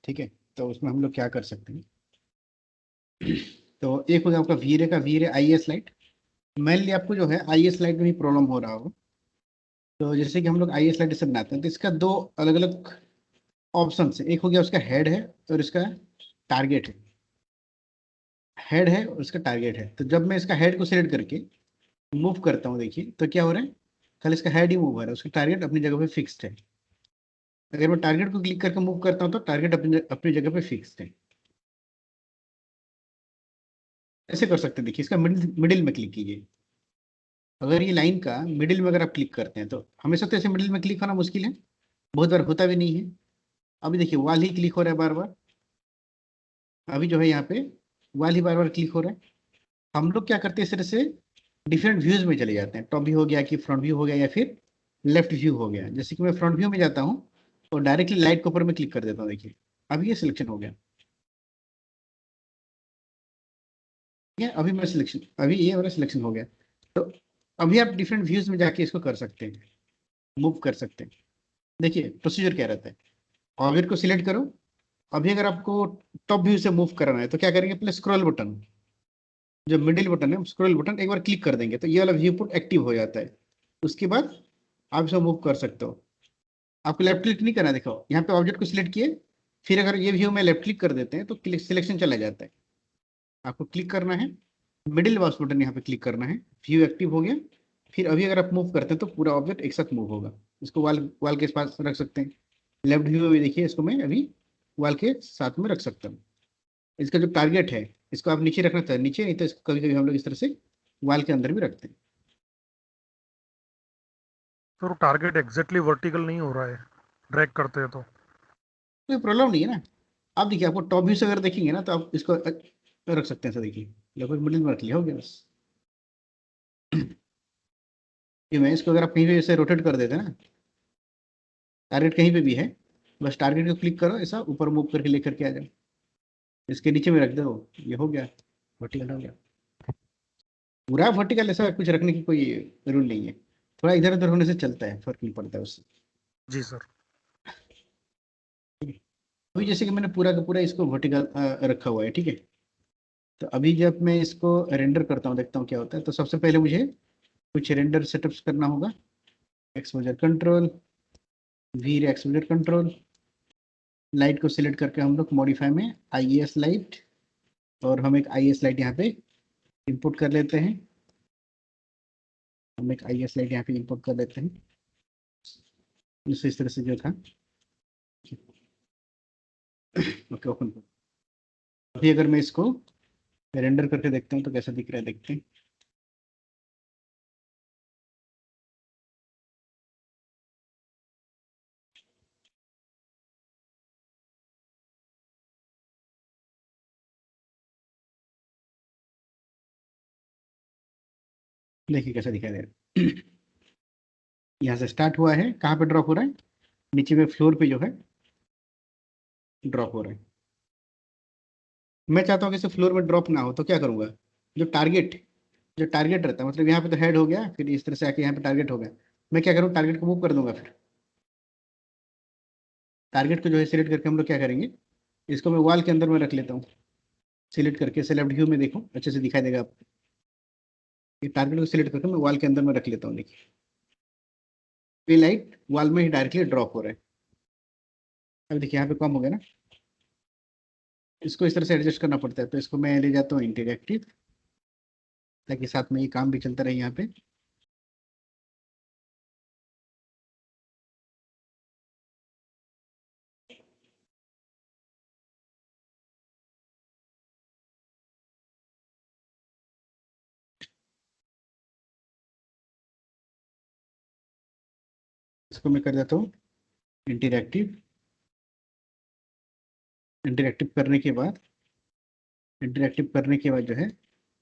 ठीक है, तो उसमें हम लोग क्या कर सकते हैं। तो एक हो गया आपका वीरे का वीरे आई एस लाइट। मेनली आपको जो है आई एस लाइट में ही प्रॉब्लम हो रहा होगा। तो जैसे कि हम लोग आई एस लाइट से बनाते हैं तो इसका दो अलग अलग ऑप्शन है। एक हो गया उसका हेड है और इसका टारगेट है। हेड है और इसका टारगेट है। तो जब मैं इसका हेड को सिलेक्ट करके मूव करता हूँ, देखिए तो क्या हो रहा है, खाली इसका हेड ही मूव हो रहा है, उसका टारगेट अपनी जगह पे फिक्स्ड है। अगर मैं टारगेट को क्लिक करके मूव करता हूँ तो टारगेट अपनी अपनी जगह पे फिक्स्ड है। ऐसे कर सकते हैं, देखिए इसका मिडिल मिडिल में क्लिक कीजिए। अगर ये लाइन का मिडिल में अगर आप क्लिक करते हैं तो हमेशा तो ऐसे मिडिल में क्लिक होना मुश्किल है, बहुत बार होता भी नहीं है। अभी देखिए वाल ही क्लिक हो रहा है बार बार। अभी जो है यहाँ पे वाल ही बार बार क्लिक हो रहा है। हम लोग क्या करते हैं, इस तरह से डिफरेंट व्यूज में चले जाते हैं। टॉप व्यू हो गया कि फ्रंट व्यू हो गया या फिर लेफ्ट व्यू हो गया। जैसे कि मैं फ्रंट व्यू में जाता हूँ और डायरेक्टली लाइट के ऊपर में क्लिक कर देता हूँ, देखिए अभी ये सिलेक्शन हो गया। ठीक है, अभी मैं सिलेक्शन, अभी ये वाला सिलेक्शन हो गया। तो अभी आप डिफरेंट व्यूज में जाके इसको कर सकते हैं, मूव कर सकते हैं। देखिए प्रोसीजर क्या रहता है। ऑब्जेक्ट को सिलेक्ट करो। अभी अगर आपको टॉप व्यू से मूव करना है तो क्या करेंगे, पहले स्क्रॉल बटन, जो मिडिल बटन है स्क्रॉल बटन एक बार क्लिक कर देंगे तो ये वाला व्यू पुट एक्टिव हो जाता है। उसके बाद आप इसे मूव कर सकते हो। आपको लेफ्ट क्लिक नहीं करना है, देखो यहाँ पे ऑब्जेक्ट को सिलेक्ट किए, फिर अगर ये व्यू में लेफ्ट क्लिक कर देते हैं तो सिलेक्शन चला जाता है। आपको क्लिक करना है, मिडिल माउस बटन यहाँ पे क्लिक करना है, व्यू एक्टिव हो गया। फिर अभी अगर आप मूव करते हैं तो पूरा ऑब्जेक्ट एक साथ मूव होगा। इसको वाल वाल के पास रख सकते हैं। लेफ्ट व्यू में देखिए, इसको मैं अभी वाल के साथ में रख सकता हूँ। इसका जो टारगेट है इसको आप नीचे रखना चाहें नीचे, नहीं तो इसको कभी कभी हम लोग इस तरह से वाल के अंदर भी रखते हैं। सर टारगेट एग्जैक्टली वर्टिकल नहीं हो रहा है ड्रैग करते हैं तो। कोई प्रॉब्लम नहीं है ना। आप देखिए, आपको टॉप व्यू से अगर देखेंगे ना तो आप इसको रख सकते हैं। ऐसा देखिए, लगभग मिडिल में रख लिया, हो गया बस। ये मैं इसको अगर आप कहीं पे ऐसे रोटेट कर देते हैं ना, टारगेट कहीं पे भी है, बस टारगेट को क्लिक करो, ऐसा ऊपर मूव करके लेकर के आ जाओ, इसके नीचे में रख दो, ये हो गया, वर्टिकल हो गया। पूरा वर्टिकल ऐसा कुछ रखने की कोई रूल नहीं है। थोड़ा इधर उधर होने से चलता है, फर्क नहीं पड़ता है उससे। जी सर। अभी जैसे कि मैंने पूरा का पूरा इसको वर्टिकल रखा हुआ है, ठीक है। तो अभी जब मैं इसको रेंडर करता हूँ, देखता हूँ क्या होता है। तो सबसे पहले मुझे कुछ रेंडर सेटअप्स करना होगा। Exposure control, V exposure control, light को सिलेक्ट करके हम लोग मॉडिफाई में आई एस लाइट, और हम एक आई एस लाइट यहाँ पे इंपोर्ट कर लेते हैं। हम एक आई एस लाइट यहाँ पे इंपोर्ट कर लेते हैं, इस तरह से जो था। Okay, open. अभी अगर मैं इसको रेंडर करके देखते हैं तो कैसा दिख रहा है, देखते हैं। देखिए कैसा दिखाई दे रहा है। यहाँ से स्टार्ट हुआ है, कहाँ पे ड्रॉप हो रहा है, नीचे में फ्लोर पे जो है ड्रॉप हो रहा है। मैं चाहता हूँ कि इसे फ्लोर में ड्रॉप ना हो, तो क्या करूँगा, जो टारगेट जो टारगेट रहता है, मतलब यहाँ पे तो हेड हो गया, फिर इस तरह से आके यहाँ पे टारगेट हो गया। मैं क्या करूँ, टारगेट को मूव कर दूंगा। फिर टारगेट को जो है सिलेक्ट करके हम लोग क्या करेंगे, इसको मैं वॉल के अंदर में रख लेता हूँ। सिलेक्ट करके सेलेक्ट व्यू में देखो, अच्छे से दिखाई देगा आपको। ये टारगेट को सिलेक्ट करके मैं वॉल के अंदर में रख लेता हूँ, देखिए ये लाइट वॉल में ही डायरेक्टली ड्रॉप हो रहा है। अब देखिए यहाँ पे कम हो गया ना। इसको इस तरह से एडजस्ट करना पड़ता है, तो इसको मैं ले जाता हूँ इंटरएक्टिव, ताकि साथ में ये काम भी चलता रहे यहाँ पे। इसको मैं कर देता हूँ इंटरएक्टिव। इंटरएक्टिव करने के बाद इंटरएक्टिव करने के बाद जो है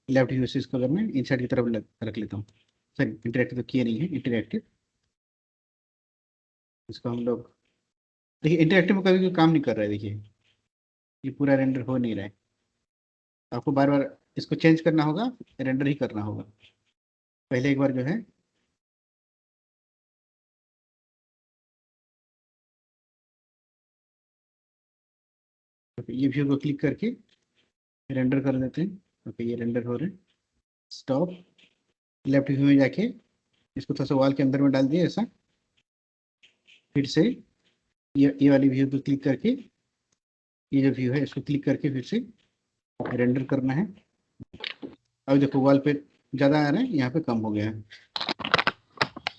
लेफ्ट व्यू से इसको अगर मैं इनसाइड की तरफ रख लेता हूँ। सॉरी, इंटरएक्टिव तो किए नहीं है, इंटरएक्टिव। इसको हम लोग, देखिए इंटरएक्टिव में कभी भी काम नहीं कर रहा है, देखिए ये पूरा रेंडर हो नहीं रहा है। आपको बार बार इसको चेंज करना होगा, रेंडर ही करना होगा। पहले एक बार जो है ओके, ये व्यू को क्लिक करके रेंडर कर देते हैं। ओके, ये रेंडर हो रहे हैं। स्टॉप, लेफ्ट व्यू में जाके इसको थोड़ा सा वॉल के अंदर में डाल दिए ऐसा। फिर से ये वाली व्यू को क्लिक करके, ये जो व्यू है इसको क्लिक करके फिर से रेंडर करना है। अब देखो वॉल पे ज़्यादा आ रहा है, यहाँ पे कम हो गया है,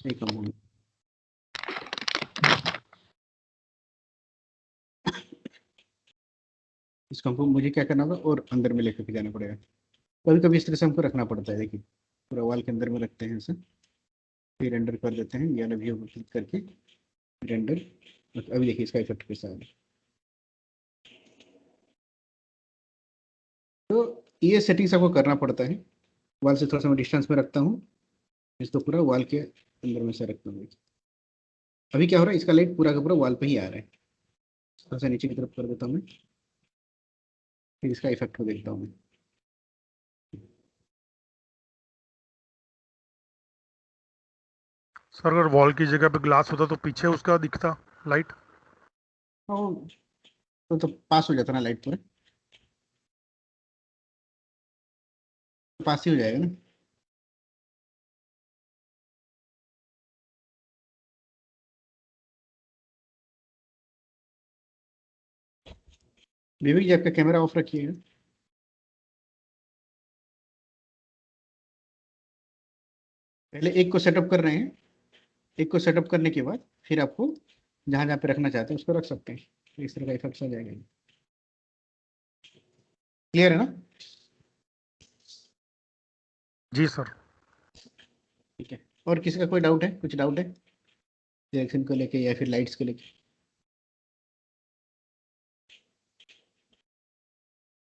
ये कम हो गया। इसको हमको मुझे क्या करना होगा और अंदर में लेकर के जाना पड़ेगा। कभी कभी इस तरह से हमको रखना पड़ता है। देखिए पूरा वॉल के अंदर में रखते हैं ऐसे, फिर रेंडर कर देते हैं। ये वाला व्यू को क्लिक करके रेंडर। अभी देखिए इसका इफेक्ट कैसा है। तो ये सेटिंग्स आपको करना पड़ता है। वॉल से थोड़ा सा मैं डिस्टेंस में रखता हूँ, इसको पूरा वॉल के अंदर में से रखता हूँ। अभी क्या हो रहा है, इसका लाइट पूरा का पूरा वॉल पे ही आ रहा है। थोड़ा सा नीचे की तरफ कर देता हूँ मैं, फिर इसका इफेक्ट को देखता हूँ मैं। सर अगर वॉल की जगह पे ग्लास होता तो पीछे उसका दिखता लाइट। तो पास हो जाता ना लाइट पूरा, पास ही हो जाएगा ना। विवेक जी आपका कैमरा ऑफ रखिएगा। पहले एक को सेटअप कर रहे हैं, एक को सेटअप करने के बाद फिर आपको जहाँ जहाँ पे रखना चाहते हैं उसको रख सकते हैं। इस तरह का इफेक्ट आ जाएगा। क्लियर है ना? जी सर। ठीक है, और किसी का कोई डाउट है, कुछ डाउट है डायरेक्शन को लेके या फिर लाइट्स को लेके?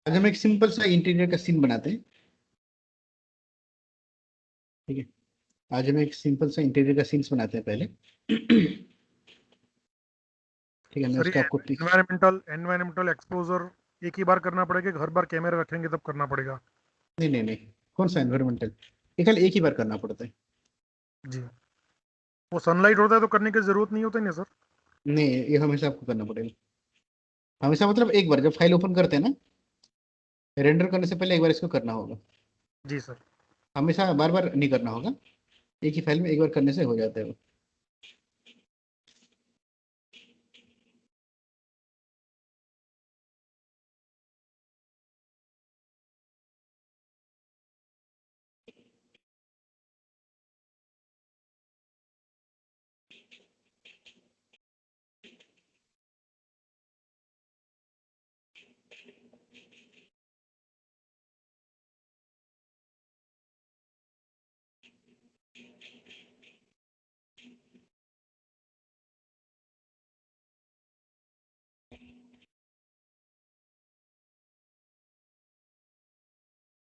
आज हम एक सिंपल सा इंटीरियर का सीन बनाते हैं। ठीक है, आज हम एक सिंपल सा इंटीरियर का सीन्स बनाते हैं पहले। ठीक है, मैं सर उसका ये आपको एनवायरमेंटल एक्सपोजर एक ही बार करना पड़ेगा कि हर बार कैमरा रखेंगे तब करना पड़ेगा? नहीं नहीं नहीं, कौन सा एनवायरमेंटल, ये खाली एक ही बार करना पड़ता है। जी। वो सनलाइट होता है तो करने की जरूरत नहीं होती ना सर? नहीं, ये हमेशा आपको करना पड़ेगा। हमेशा मतलब एक बार जब फाइल ओपन करते हैं ना, रेंडर करने से पहले एक बार इसको करना होगा। जी सर। हमेशा बार बार नहीं करना होगा, एक ही फाइल में एक बार करने से हो जाता है वो।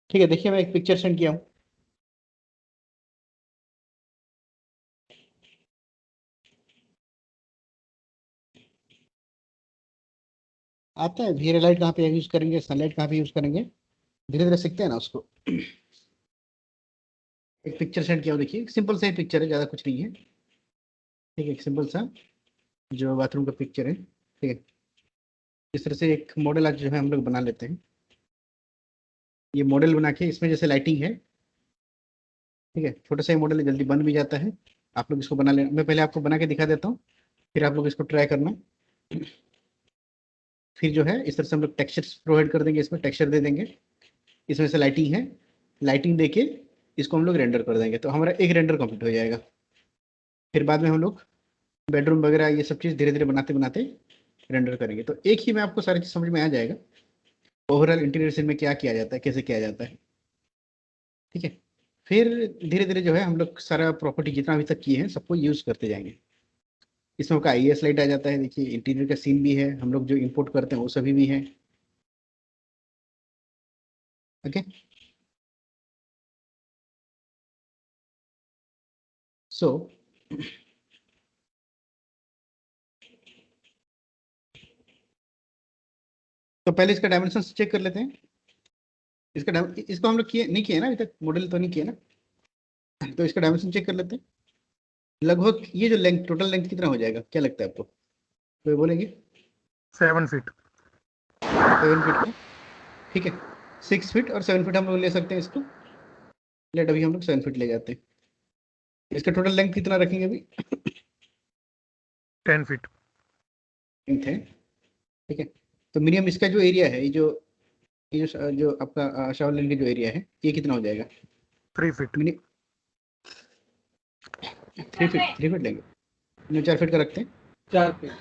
ठीक है, देखिए मैं एक पिक्चर सेंड किया हूँ। आता है वीरे लाइट कहाँ पे यूज करेंगे, सनलाइट कहाँ पे यूज करेंगे, धीरे धीरे सीखते हैं ना उसको। एक पिक्चर सेंड किया हूँ, देखिए सिंपल सा ही पिक्चर है, ज़्यादा कुछ नहीं है। ठीक है, एक सिंपल सा जो बाथरूम का पिक्चर है। ठीक है, इस तरह से एक मॉडल आज जो है हम लोग बना लेते हैं। ये मॉडल बना के इसमें जैसे लाइटिंग है, ठीक है, छोटा सा मॉडल है, जल्दी बन भी जाता है। आप लोग इसको बना लेना, मैं पहले आपको बना के दिखा देता हूँ, फिर आप लोग इसको ट्राई करना। फिर जो है इस तरह से हम लोग टेक्सचर्स प्रोवाइड कर देंगे, इसमें टेक्सचर दे देंगे। इसमें से लाइटिंग है, लाइटिंग देके इसको हम लोग रेंडर कर देंगे, तो हमारा एक रेंडर कंप्लीट हो जाएगा। फिर बाद में हम लोग बेडरूम वगैरह ये सब चीज़ धीरे धीरे बनाते बनाते रेंडर करेंगे, तो एक ही में आपको सारी चीज़ समझ में आ जाएगा ओवरऑल इंटीरियर सीन में क्या किया जाता है, कैसे किया जाता है। ठीक है, फिर धीरे धीरे जो है हम लोग सारा प्रॉपर्टी जितना अभी तक किए हैं सबको यूज़ करते जाएंगे। इसमें आपका आईएस लाइट आ जाता है, देखिए इंटीरियर का सीन भी है, हम लोग जो इंपोर्ट करते हैं वो सभी भी है। ओके, सो तो पहले इसका डायमेंशन चेक कर लेते हैं। इसको हम लोग किए नहीं किए ना, अभी तक मॉडल तो नहीं किए ना, तो इसका डायमेंशन चेक कर लेते हैं। लगभग ये जो लेंथ, टोटल लेंथ कितना हो जाएगा, क्या लगता है आपको, तो बोलेंगे? 7 फीट। 7 फीट का, ठीक है। 6 फीट और 7 फीट हम लोग ले सकते हैं इसको। लेट अभी हम लोग 7 फीट ले जाते हैं। इसका टोटल लेंथ कितना रखेंगे अभी? 10 फीट। लेंथ है, ठीक है। तो मिनिमम इसका जो एरिया है, ये जो आपका शावर लेन का जो एरिया है, ये कितना हो जाएगा? 3 फीट। मिनी 3 फीट लेंगे, 4 फीट का रखते हैं, 4 फीट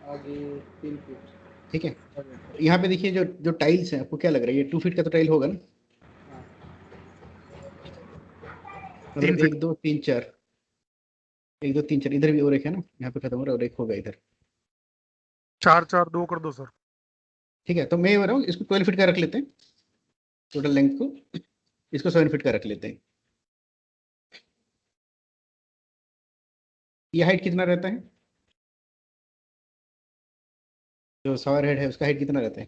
आगे 3 फीट। ठीक है। यहाँ पे देखिए, जो टाइल्स है, आपको क्या लग रहा है, ये 2 फीट का तो टाइल होगा ना? हाँ, तीन मतलब फीट 1 2 3 4, 1 2 3 4, इधर भी और एक है ना, यहाँ पे खत्म हो रहा है और एक होगा इधर। 4 4 2 कर दो सर। ठीक है, तो मैं ये बोल रहा हूँ, इसको 12 फीट का रख लेते हैं, टोटल लेंथ को। इसको 7 फीट का रख लेते हैं। ये हाइट कितना रहता है? जो शावर हेड है उसका हाइट कितना रहता है?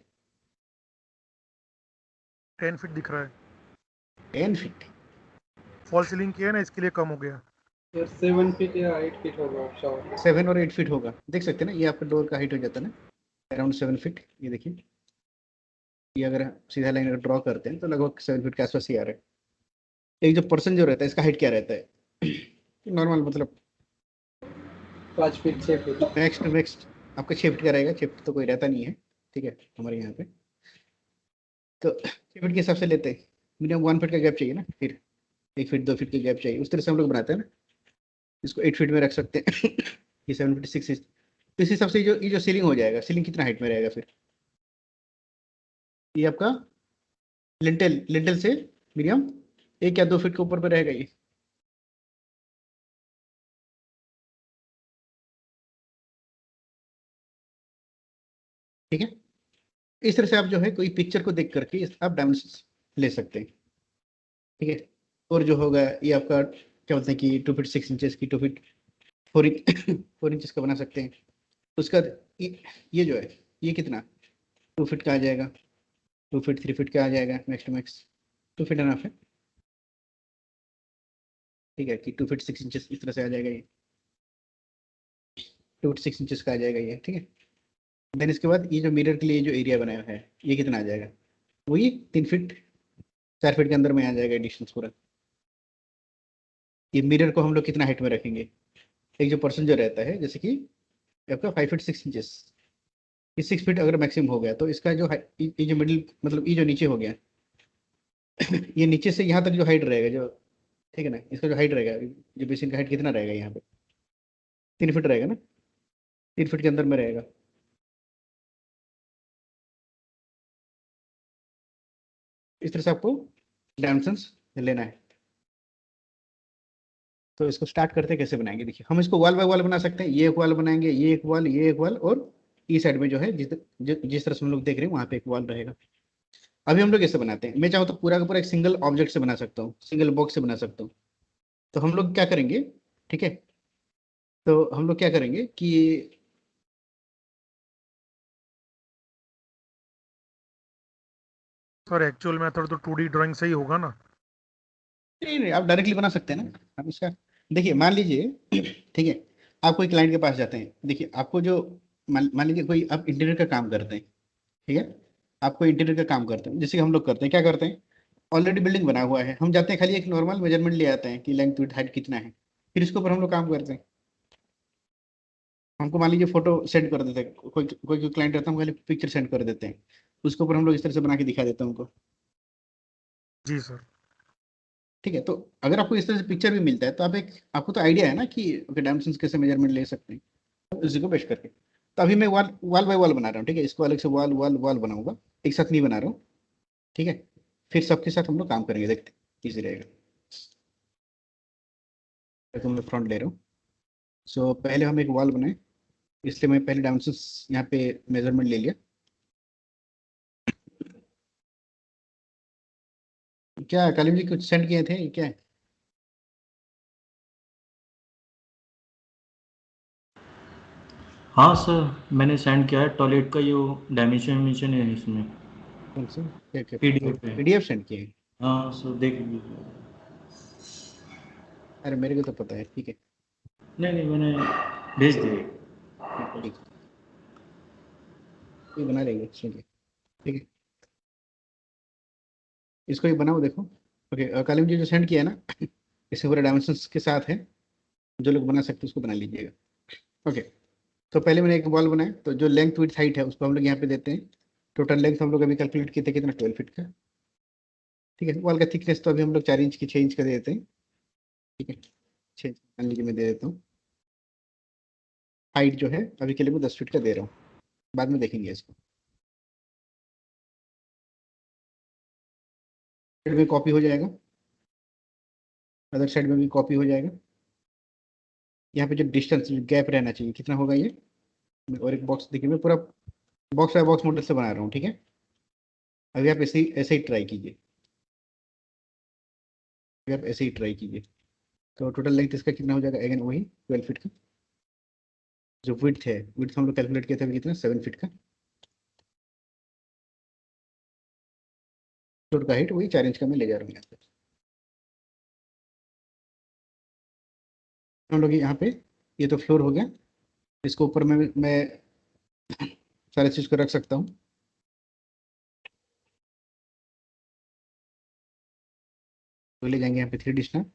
10 फीट दिख रहा है। 10 फीट। फॉल सीलिंग किया है ना, इसके लिए कम हो गया। यार 7 फीट या 8 फीट होगा शावर। 7 और 8 फीट होगा, देख सकते हैं ना, ये आपका डोर का हाइट हो जाता है ना, अराउंड 7 फीट। ये देखिए, ये अगर सीधा लाइन अगर ड्रॉ करते हैं तो लगभग 7 फीट के आसपास ही आ रहा है। एक जो पर्सन जो रहता है, इसका हाइट क्या रहता है? नॉर्मल मतलब 5 फीट 6 फीट। नेक्स्ट नेक्स्ट आपका 6 फीट का रहेगा। 6 फीट तो कोई रहता नहीं है, ठीक है, हमारे यहाँ पे। तो 6 फीट के हिसाब से लेते हैं, मिनिमम 1 फीट का गैप चाहिए ना, फिर 1 फीट 2 फीट का गैप चाहिए, उस तरह से हम लोग बनाते हैं ना। इसको 8 फीट में रख सकते हैं। ये 7 फीट 6 फीट। तो इस हिसाब से ये जो सीलिंग हो जाएगा, सीलिंग कितना हाइट में रहेगा फिर? ये आपका लिंटल लिंटल से मिनिमम 1 या 2 फीट के ऊपर पे रहेगा ये। ठीक है, इस तरह से आप जो है कोई पिक्चर को देख करके आप डायमेंशन ले सकते हैं, ठीक है। और जो होगा ये आपका क्या बोलते हैं कि 2 फीट 6 इंचेस की, 2 फीट 4 इंचेस का बना सकते हैं। उसका ये जो है, ये कितना 2 फीट का आ जाएगा, 2 फीट 3 फीट का आ जाएगा, max to max 2 feet enough है, ठीक है। कि 2 फीट 6 इंचेस इस तरह से आ जाएगा ये, 2 फीट 6 इंचेस का आ जाएगा ये, ठीक है। देन इसके बाद ये जो मिरर के लिए जो एरिया बनाया है, ये कितना आ जाएगा? वही 3 फीट 4 फीट के अंदर में आ जाएगा डिस्टेंस पूरा। ये मिरर को हम लोग कितना हाइट में रखेंगे? एक जो पर्सन जो रहता है, जैसे कि आपका 5 फीट 6 इंचेस, ये 6 फीट अगर मैक्सिमम हो गया, तो इसका जो ये जो मिडिल मतलब ये जो नीचे हो गया, ये नीचे से यहाँ तक जो हाइट रहेगा जो, ठीक है ना, इसका जो हाइट रहेगा, जो बेसिन का हाइट कितना रहेगा यहाँ पे? 3 फीट रहेगा ना, 3 फीट के अंदर में रहेगा। इस तरह से आपको डायमेंशंस लेना है। तो इसको स्टार्ट करते कैसे बनाएंगे, देखिए हम इसको वॉल बाय वॉल बना सकते हैं। ये एक वॉल बनाएंगे, ये एक वॉल, ये एक वॉल, और ई साइड में जो है जिस तरह से हम लोग देख रहे हैं वहाँ पे एक वॉल रहेगा। अभी हम लोग ऐसे बनाते हैं, मैं चाहूँ तो पूरा का पूरा एक सिंगल ऑब्जेक्ट से बना सकता हूँ, सिंगल बॉक्स से बना सकता हूँ। तो हम लोग क्या करेंगे, ठीक है, तो हम लोग क्या करेंगे कि सर एक्चुअल मेथड तो 2D ड्राइंग से ही होगा ना। नहीं नहीं, आप डायरेक्टली बना सकते हैं ना। आप इसका देखिए, मान लीजिए, ठीक है, आप कोई क्लाइंट के पास जाते हैं, देखिए आपको जो मान लीजिए कोई आप इंटीरियर का काम करते हैं, ठीक है। आप कोई इंटीरियर का काम करते हैं, जैसे कि हम लोग करते हैं, क्या करते हैं, ऑलरेडी बिल्डिंग बना हुआ है, हम जाते हैं खाली एक नॉर्मल मेजरमेंट ले आते हैं कि लेंथ विड्थ हाइट कितना है, फिर इसके ऊपर हम लोग काम करते हैं। हमको मान लीजिए फोटो सेंड कर देते हैं, कोई कोई क्लाइंट रहता है, हम खाली पिक्चर सेंड कर देते हैं, उसके ऊपर हम लोग इस तरह से बना के दिखा देते हैं उनको। जी सर। ठीक है, तो अगर आपको इस तरह से पिक्चर भी मिलता है, तो आपको तो आइडिया है ना कि ओके डायमेंशंस कैसे मेजरमेंट ले सकते हैं, तो उसी को बेस करके। तो अभी मैं वॉल वॉल बाय वॉल बना रहा हूँ, ठीक है, इसको अलग से वॉल वॉल वॉल बनाऊंगा, एक साथ नहीं बना रहा हूँ, ठीक है। फिर सबके साथ हम लोग काम करेंगे, देखते हैं इजी रहेगा। तो मैं फ्रंट ले रहा हूँ। सो पहले हम एक वॉल बनाए, इसलिए मैं पहले डायमेंशंस यहाँ पे मेजरमेंट ले लिया। क्या कल भी कुछ सेंड किए थे क्या? हाँ सर, मैंने सेंड किया है टॉयलेट का, जो डायमेंशन है इसमें कौन से क्या क्या पीडीएफ है। पीडीएफ सेंड किए? हाँ सर, देख लीजिए। अरे मेरे को तो पता है, ठीक है, नहीं नहीं, मैंने भेज दिए। ठीक। ये बना लेंगे, चलिए ठीक है। इसको ये बनाओ, देखो। ओके, कल मुझे जो सेंड किया है ना, इसके पूरे डायमेंशंस के साथ है। जो लोग बना सकते हैं उसको बना लीजिएगा। ओके, तो पहले मैंने एक वॉल बनाया, तो जो लेंथ विड्थ हाइट है उसको हम लोग यहाँ पे देते हैं। टोटल लेंथ हम लोग अभी कैलकुलेट किए थे कितना, 12 फीट का। ठीक है, वॉल का थिकनेस तो अभी हम लोग 4 इंच की 6 इंच का दे देते हैं। ठीक है, 6 मान लीजिए मैं दे देता हूँ। हाइट जो है अभी के लिए मैं 10 फीट का दे रहा हूँ, बाद में देखेंगे इसको। साइड में कॉपी हो जाएगा, अदर साइड में भी कॉपी हो जाएगा। यहाँ पे जो डिस्टेंस गैप रहना चाहिए कितना होगा ये, और एक बॉक्स देखिए, मैं पूरा बॉक्स बाय बॉक्स मॉडल से बना रहा हूँ। ठीक है, अभी आप ऐसे ही ट्राई कीजिए। अभी आप ऐसे ही ट्राई कीजिए। तो टोटल लेंथ इसका कितना हो जाएगा, अगेन वही 12 फीट का। जो विड्थ है, विड्थ हम लोग कैलकुलेट किया था अभी कितना, 7 फीट का। फ्लोर का हाइट वही 4 इंच का मैं ले जा रहा हूँ यहाँ पे। हम लोग यहाँ पे, ये तो फ्लोर हो गया। इसको ऊपर में मैं सारे चीज़ को रख सकता हूँ। तो ले जाएंगे यहाँ पे 3D स्नैप।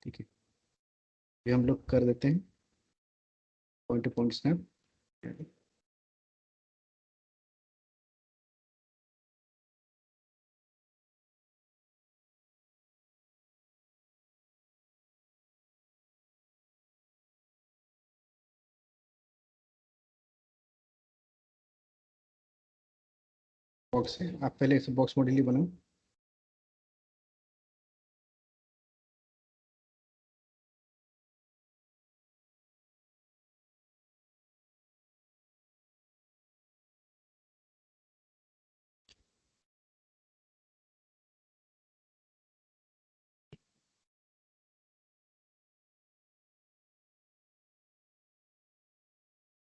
ठीक है, ये हम लोग कर देते हैं point two point snap. Box है, आप पहले इसे बॉक्स मॉडल ही बनाओ।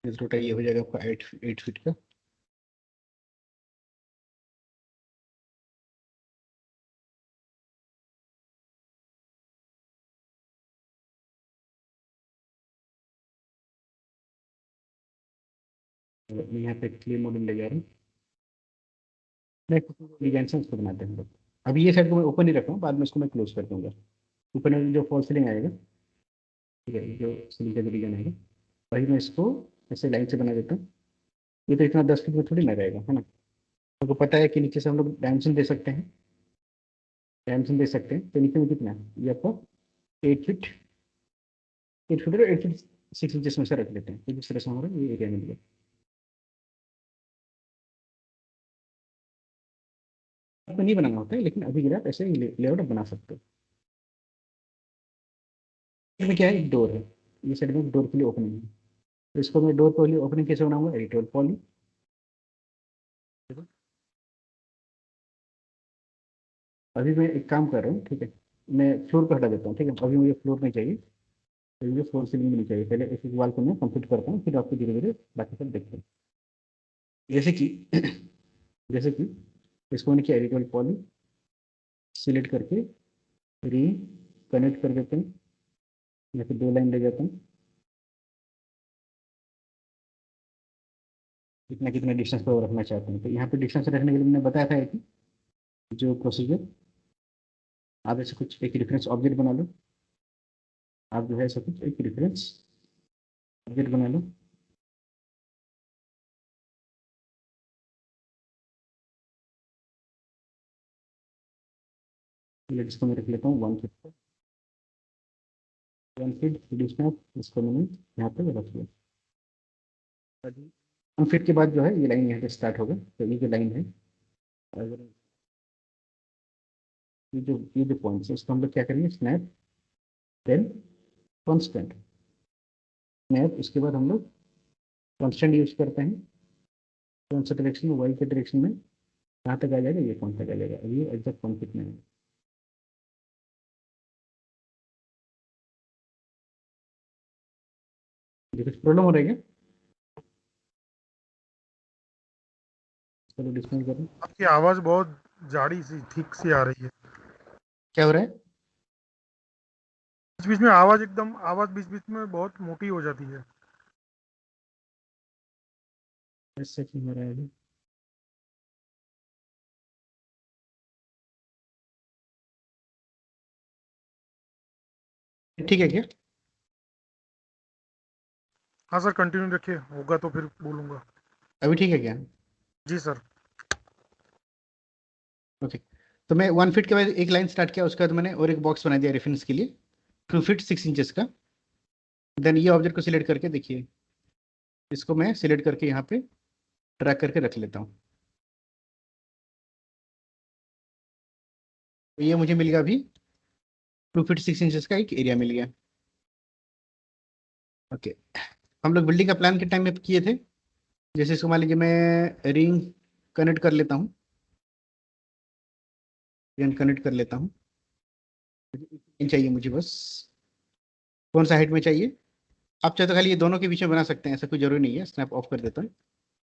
टोटल ये हो जाएगा आपका 8 फीट का। मैं यहाँ पे क्लियर मॉडल ले जा रहा हूँ। नेक्स्ट डिजाइन से उसको बनाते हैं हम लोग। अभी ये साइड को मैं ओपन ही रख रहा हूँ, बाद में इसको मैं क्लोज कर दूंगा। ऊपर में जो फॉल सीलिंग आएगा, ठीक है, जो सीलिंग का जो डिजाइन आएगा, वही मैं इसको ऐसे लाइन से बना देता हूँ। ये तो इतना 10 फीट में थोड़ी ना रहेगा, है ना। आपको पता है कि नीचे से हम लोग डायमेंशन दे सकते हैं। डायमेंशन दे सकते हैं, तो नीचे में कितना है ये आपको, 8 फीट। 8 फीट और 8 फीट 6 इंचेस में से रख लेते हैं, तो जिस तरह से हमारा ये एरिया मिल गया। आपको नहीं बनाना होता है, लेकिन अभी आप ऐसे लेआउट बना सकते हो। इसमें क्या है, एक डोर है, ये साइड में डोर के लिए ओपनिंग है। तो इसको मैं डोर के लिए ओपनिंग कैसे बनाऊंगा, एडिटोरियल पॉली। अभी मैं एक काम कर रहा हूँ, ठीक है। मैं फ्लोर को हटा देता हूँ, ठीक है। अभी मुझे फ्लोर नहीं चाहिए, तो मुझे फ्लोर सीलिंग भी नहीं चाहिए। पहले इस वाल को मैं कंप्लीट करता हूँ, फिर आपको धीरे धीरे बाकी सब देखते हैं। जैसे कि जैसे कि इसको मैंने किया, एडिटोरियल पॉली सिलेक्ट करके री कनेक्ट कर देते हैं। या फिर 2 लाइन ले जाता हूँ, कितना कितना डिस्टेंस पर रखना चाहते हैं। तो यहाँ पे डिस्टेंस रखने के लिए मैंने बताया था कि जो प्रोसीजर, आप ऐसे कुछ एक रेफरेंस ऑब्जेक्ट बना लो। आप जो है ऐसा कुछ एक रेफरेंस ऑब्जेक्ट बना लो। इसको मैं रख लेता हूँ 1 फीट। 1 फीट डिस्टेंस इसको मैंने यहाँ पे रख लिया। 1 फीट के बाद जो है ये लाइन यहाँ पे स्टार्ट होगा। तो ये जो लाइन है, अगर ये जो पॉइंट्स है, इसको हम लोग क्या करेंगे, स्नैप देन कॉन्स्टेंट। स्नैप, उसके बाद हम लोग कॉन्स्टेंट यूज करते हैं। कौन सा डायरेक्शन में, वाई के डायरेक्शन में। कहाँ तक आ जाएगा, ये कौन तक आ जाएगा, अभी ये एग्जैक्ट कौन कितने में है। ये कुछ प्रॉब्लम हो रही है क्या, चलो डिस्कनेक्ट करें। आपकी आवाज बहुत जाड़ी सी ठीक सी आ रही है। क्या हो रहा है, बीच बीच में आवाज, एकदम आवाज बीच बीच में बहुत मोटी हो जाती है। ऐसा क्यों हो रहा है अभी? ठीक है क्या? हाँ सर, कंटिन्यू रखिए, होगा तो फिर बोलूँगा। अभी ठीक है क्या? जी सर। ओके। तो मैं 1 फीट के बाद एक लाइन स्टार्ट किया, उसके बाद मैंने और एक बॉक्स बना दिया रेफरेंस के लिए 2 फीट 6 इंचेस का। देन ये ऑब्जेक्ट को सिलेक्ट करके देखिए, इसको मैं सिलेक्ट करके यहाँ पे ड्रैग करके रख लेता हूँ। तो ये मुझे मिल गया अभी 2 फीट 6 इंचेस का एक एरिया मिल गया। ओके। हम लोग बिल्डिंग का प्लान के टाइम में किए थे, जैसे इसको मान लीजिए मैं रिंग कनेक्ट कर लेता हूँ, रिंग कनेक्ट कर लेता हूँ। चाहिए मुझे बस, कौन सा हाइट में चाहिए? आप चाहे तो खाली ये दोनों के बीच में बना सकते हैं, ऐसा कोई जरूरी नहीं है। स्नैप ऑफ कर देता हूँ।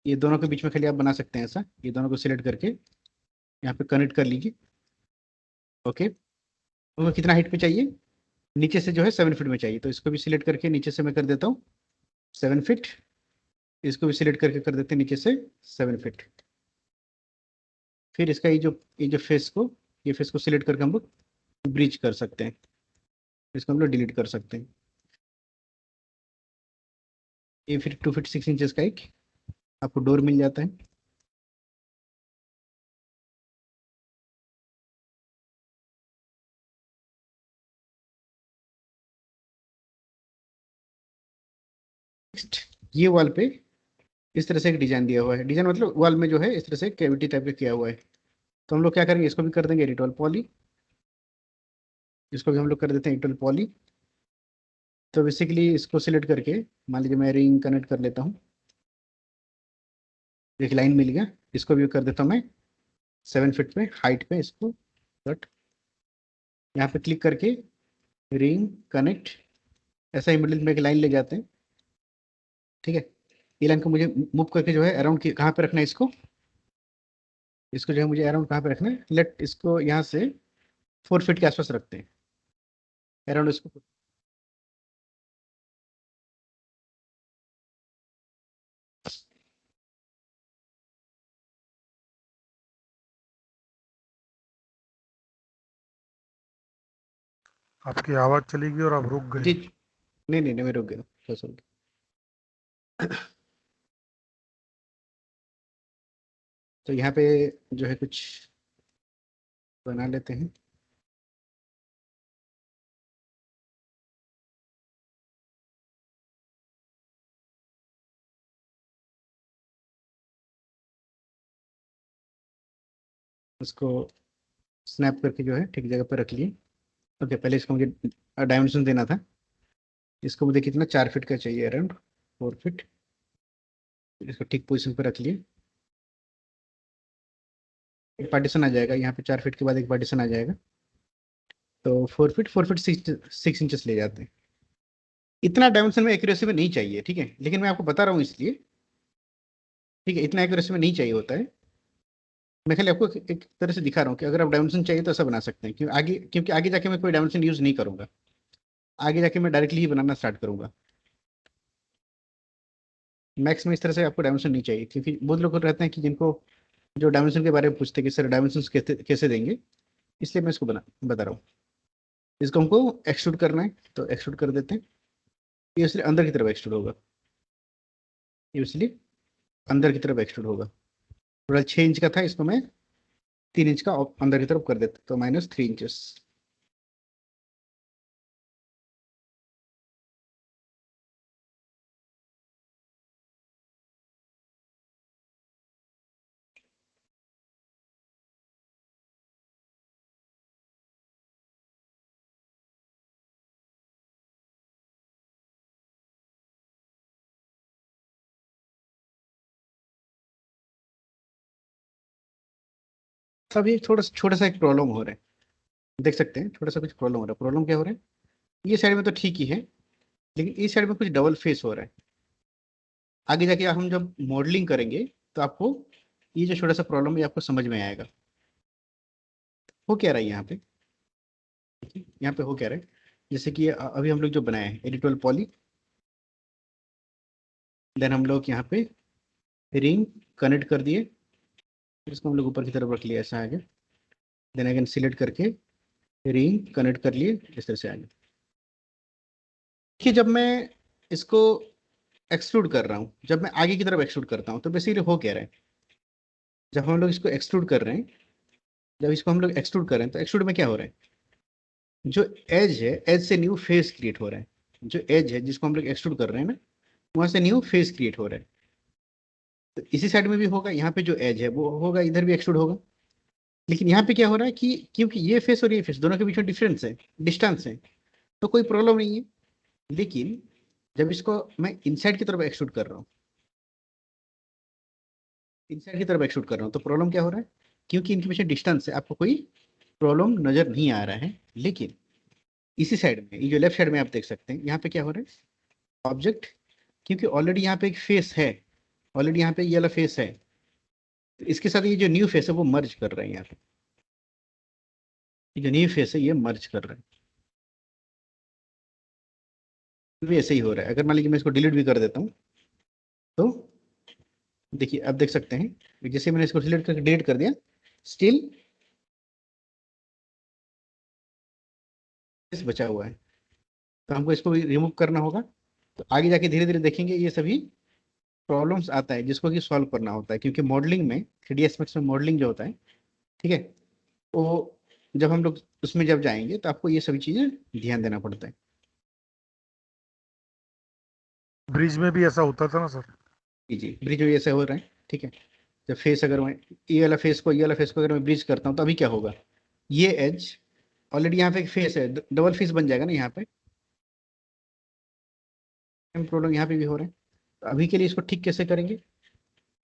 ये दोनों के बीच में खाली आप बना सकते हैं ऐसा, ये दोनों को सिलेक्ट करके यहाँ पे कनेक्ट कर लीजिए। ओके। तो कितना हाइट पे चाहिए? नीचे से जो है 7 फीट में चाहिए, तो इसको भी सिलेक्ट करके नीचे से मैं कर देता हूँ 7 फीट। इसको भी सिलेक्ट करके कर देते हैं नीचे से 7 फीट। फिर इसका ये जो फेस को, ये फेस को सिलेक्ट करके हम लोग ब्रिज कर सकते हैं, इसको हम लोग डिलीट कर सकते हैं। ये फिर 2 फीट 6 इंचेस का एक आपको डोर मिल जाता है। नेक्स्ट, ये वॉल पे इस तरह से एक डिजाइन दिया हुआ है। डिजाइन मतलब वॉल में जो है इस तरह से कैविटी टाइप का किया हुआ है। तो हम लोग क्या करेंगे, इसको भी कर देंगे एडिटोल पॉली, इसको भी हम लोग कर देते हैं एडिटोल पॉली। तो बेसिकली इसको सिलेक्ट करके मान लीजिए मैं रिंग कनेक्ट कर लेता हूँ, एक लाइन मिल गया। इसको भी कर देता हूँ मैं 7 फीट पे हाइट पे, इसको कट, यहाँ पे क्लिक करके रिंग कनेक्ट, ऐसा ही मिडिल में एक लाइन ले जाते हैं। ठीक है। ये लाइन को मुझे मूव करके जो है अराउंड कहाँ पे रखना है इसको, इसको जो है मुझे अराउंड कहाँ पे रखना है, लेट इसको यहाँ से 4 फीट के आसपास रखते हैं अराउंड इसको। आपकी आवाज़ चली गई और आप रुक जी, गए। नहीं नहीं नहीं, मैं रुक गया बस हो गया। तो यहाँ पे जो है कुछ बना लेते हैं। उसको स्नैप करके जो है ठीक जगह पे रख लिए। ओके, पहले इसको मुझे डायमेंशन देना था। इसको मुझे कितना 4 फीट का चाहिए, अराउंड 4 फीट। इसको ठीक पोजीशन पे रख लिए। एक पार्टीशन आ जाएगा यहाँ पे, 4 फीट के बाद एक पार्टीशन आ जाएगा। तो 4 फीट 6 इंचेस ले जाते हैं। इतना डायमेंशन में एक्यूरेसी में नहीं चाहिए, ठीक है, लेकिन मैं आपको बता रहा हूँ इसलिए। ठीक है, इतना एक्यूरेसी में नहीं चाहिए होता है। मैं खाली आपको एक तरह से दिखा रहा हूँ कि अगर आप डायमेंशन चाहिए तो ऐसा बना सकते हैं, क्योंकि आगे जाके मैं कोई डायमेंशन यूज नहीं करूंगा। आगे जाके मैं डायरेक्टली ही बनाना स्टार्ट करूंगा। मैक्स में इस तरह से आपको डायमेंशन नहीं चाहिए, क्योंकि बहुत लोग रहते हैं कि जिनको जो डायमेंशन के बारे में पूछते हैं कि सर डायमेंशन कैसे कैसे देंगे, इसलिए मैं इसको बता रहा हूँ। इसको हमको एक्सट्रूड करना है, तो एक्सट्रूड कर देते हैं। ये इसलिए अंदर की तरफ एक्सट्रूड होगा, ये इसलिए अंदर की तरफ एक्सट्रूड होगा। टोटल 6 इंच का था, इसको मैं 3 इंच का अंदर की तरफ कर देता, तो -3 इंचेस। अभी थोड़ा छोटा सा एक प्रॉब्लम हो रहा है, देख सकते हैं थोड़ा सा कुछ प्रॉब्लम हो रहा है। प्रॉब्लम क्या हो रहा है, ये साइड में तो ठीक ही है, लेकिन इस साइड में कुछ डबल फेस हो रहा है। आगे जाके हम जब मॉडलिंग करेंगे तो आपको ये जो छोटा सा प्रॉब्लम है ये आपको समझ में आएगा। हो क्या रहा है यहाँ पे, यहाँ पे हो क्या रहा है, जैसे कि अभी हम लोग जो बनाए हैं एडिटोल पॉली, देन हम लोग यहाँ पे रिंग कनेक्ट कर दिए, इसको हम लोग ऊपर की तरफ रख लिया, ऐसा आगे, देन अगेन सिलेक्ट करके रिंग कनेक्ट कर लिए, इस तरह से आगे। कि जब मैं इसको एक्सट्रूड कर रहा हूँ, जब मैं आगे की तरफ एक्सट्रूड करता हूँ, तो बेसिकली हो क्या रहा है, जब हम लोग इसको एक्सट्रूड कर रहे हैं, जब इसको हम लोग एक्सट्रूड कर रहे हैं, तो एक्सट्रूड में क्या हो रहा है, जो एज है, एज से न्यू फेस क्रिएट हो रहा है। जो एज है जिसको हम लोग एक्सट्रूड कर रहे हैं ना, वहां से न्यू फेस क्रिएट हो रहा है। तो इसी साइड में भी होगा, यहाँ पे जो एज है वो होगा, इधर भी एक्सट्रूड होगा। लेकिन यहाँ पे क्या हो रहा है कि क्योंकि ये फेस और ये फेस दोनों के बीच में डिफरेंस है, डिस्टेंस है, तो कोई प्रॉब्लम नहीं है। लेकिन जब इसको मैं इनसाइड की तरफ एक्सट्रूड कर रहा हूँ, इनसाइड की तरफ एक्सट्रूड कर रहा हूँ, तो प्रॉब्लम क्या हो रहा है, क्योंकि इनके पीछे डिस्टेंस है, आपको कोई प्रॉब्लम नजर नहीं आ रहा है। लेकिन इसी साइड में, ये जो लेफ्ट साइड में आप देख सकते हैं, यहाँ पे क्या हो रहा है, ऑब्जेक्ट, क्योंकि ऑलरेडी यहाँ पे एक फेस है, ऑलरेडी यहाँ पे ये वाला फेस है, तो इसके साथ ये जो न्यू फेस है वो मर्ज कर रहा है। यहाँ पे ये जो न्यू फेस है ये मर्ज कर रहा है, भी ऐसे ही हो रहा है। अगर मान लीजिए मैं इसको डिलीट भी कर देता हूँ, तो देखिए अब देख सकते हैं, जैसे मैंने इसको सिलेक्ट करके डिलीट कर दिया, स्टिल बचा हुआ है। तो हमको इसको भी रिमूव करना होगा। तो आगे जाके धीरे धीरे देखेंगे ये सभी प्रॉब्लम्स आता है जिसको कि सॉल्व करना होता है, क्योंकि मॉडलिंग में, 3D एस्पेक्ट्स में मॉडलिंग जो होता है, ठीक है, वो जब हम लोग उसमें जब जाएंगे तो आपको ये सभी चीज़ें ध्यान देना पड़ता है। ब्रिज में भी ऐसा होता था ना सर? जी जी, ब्रिज में ऐसे हो रहा है, ठीक है। जब फेस, अगर मैं ये वाला फेस को, ये वाला फेस को अगर मैं ब्रिज करता हूँ, तो अभी क्या होगा, ये एज ऑलरेडी यहाँ पे एक फेस है, डबल फेस बन जाएगा ना यहाँ पे, प्रॉब्लम यहाँ पे भी हो रहा है। तो अभी के लिए इसको ठीक कैसे करेंगे,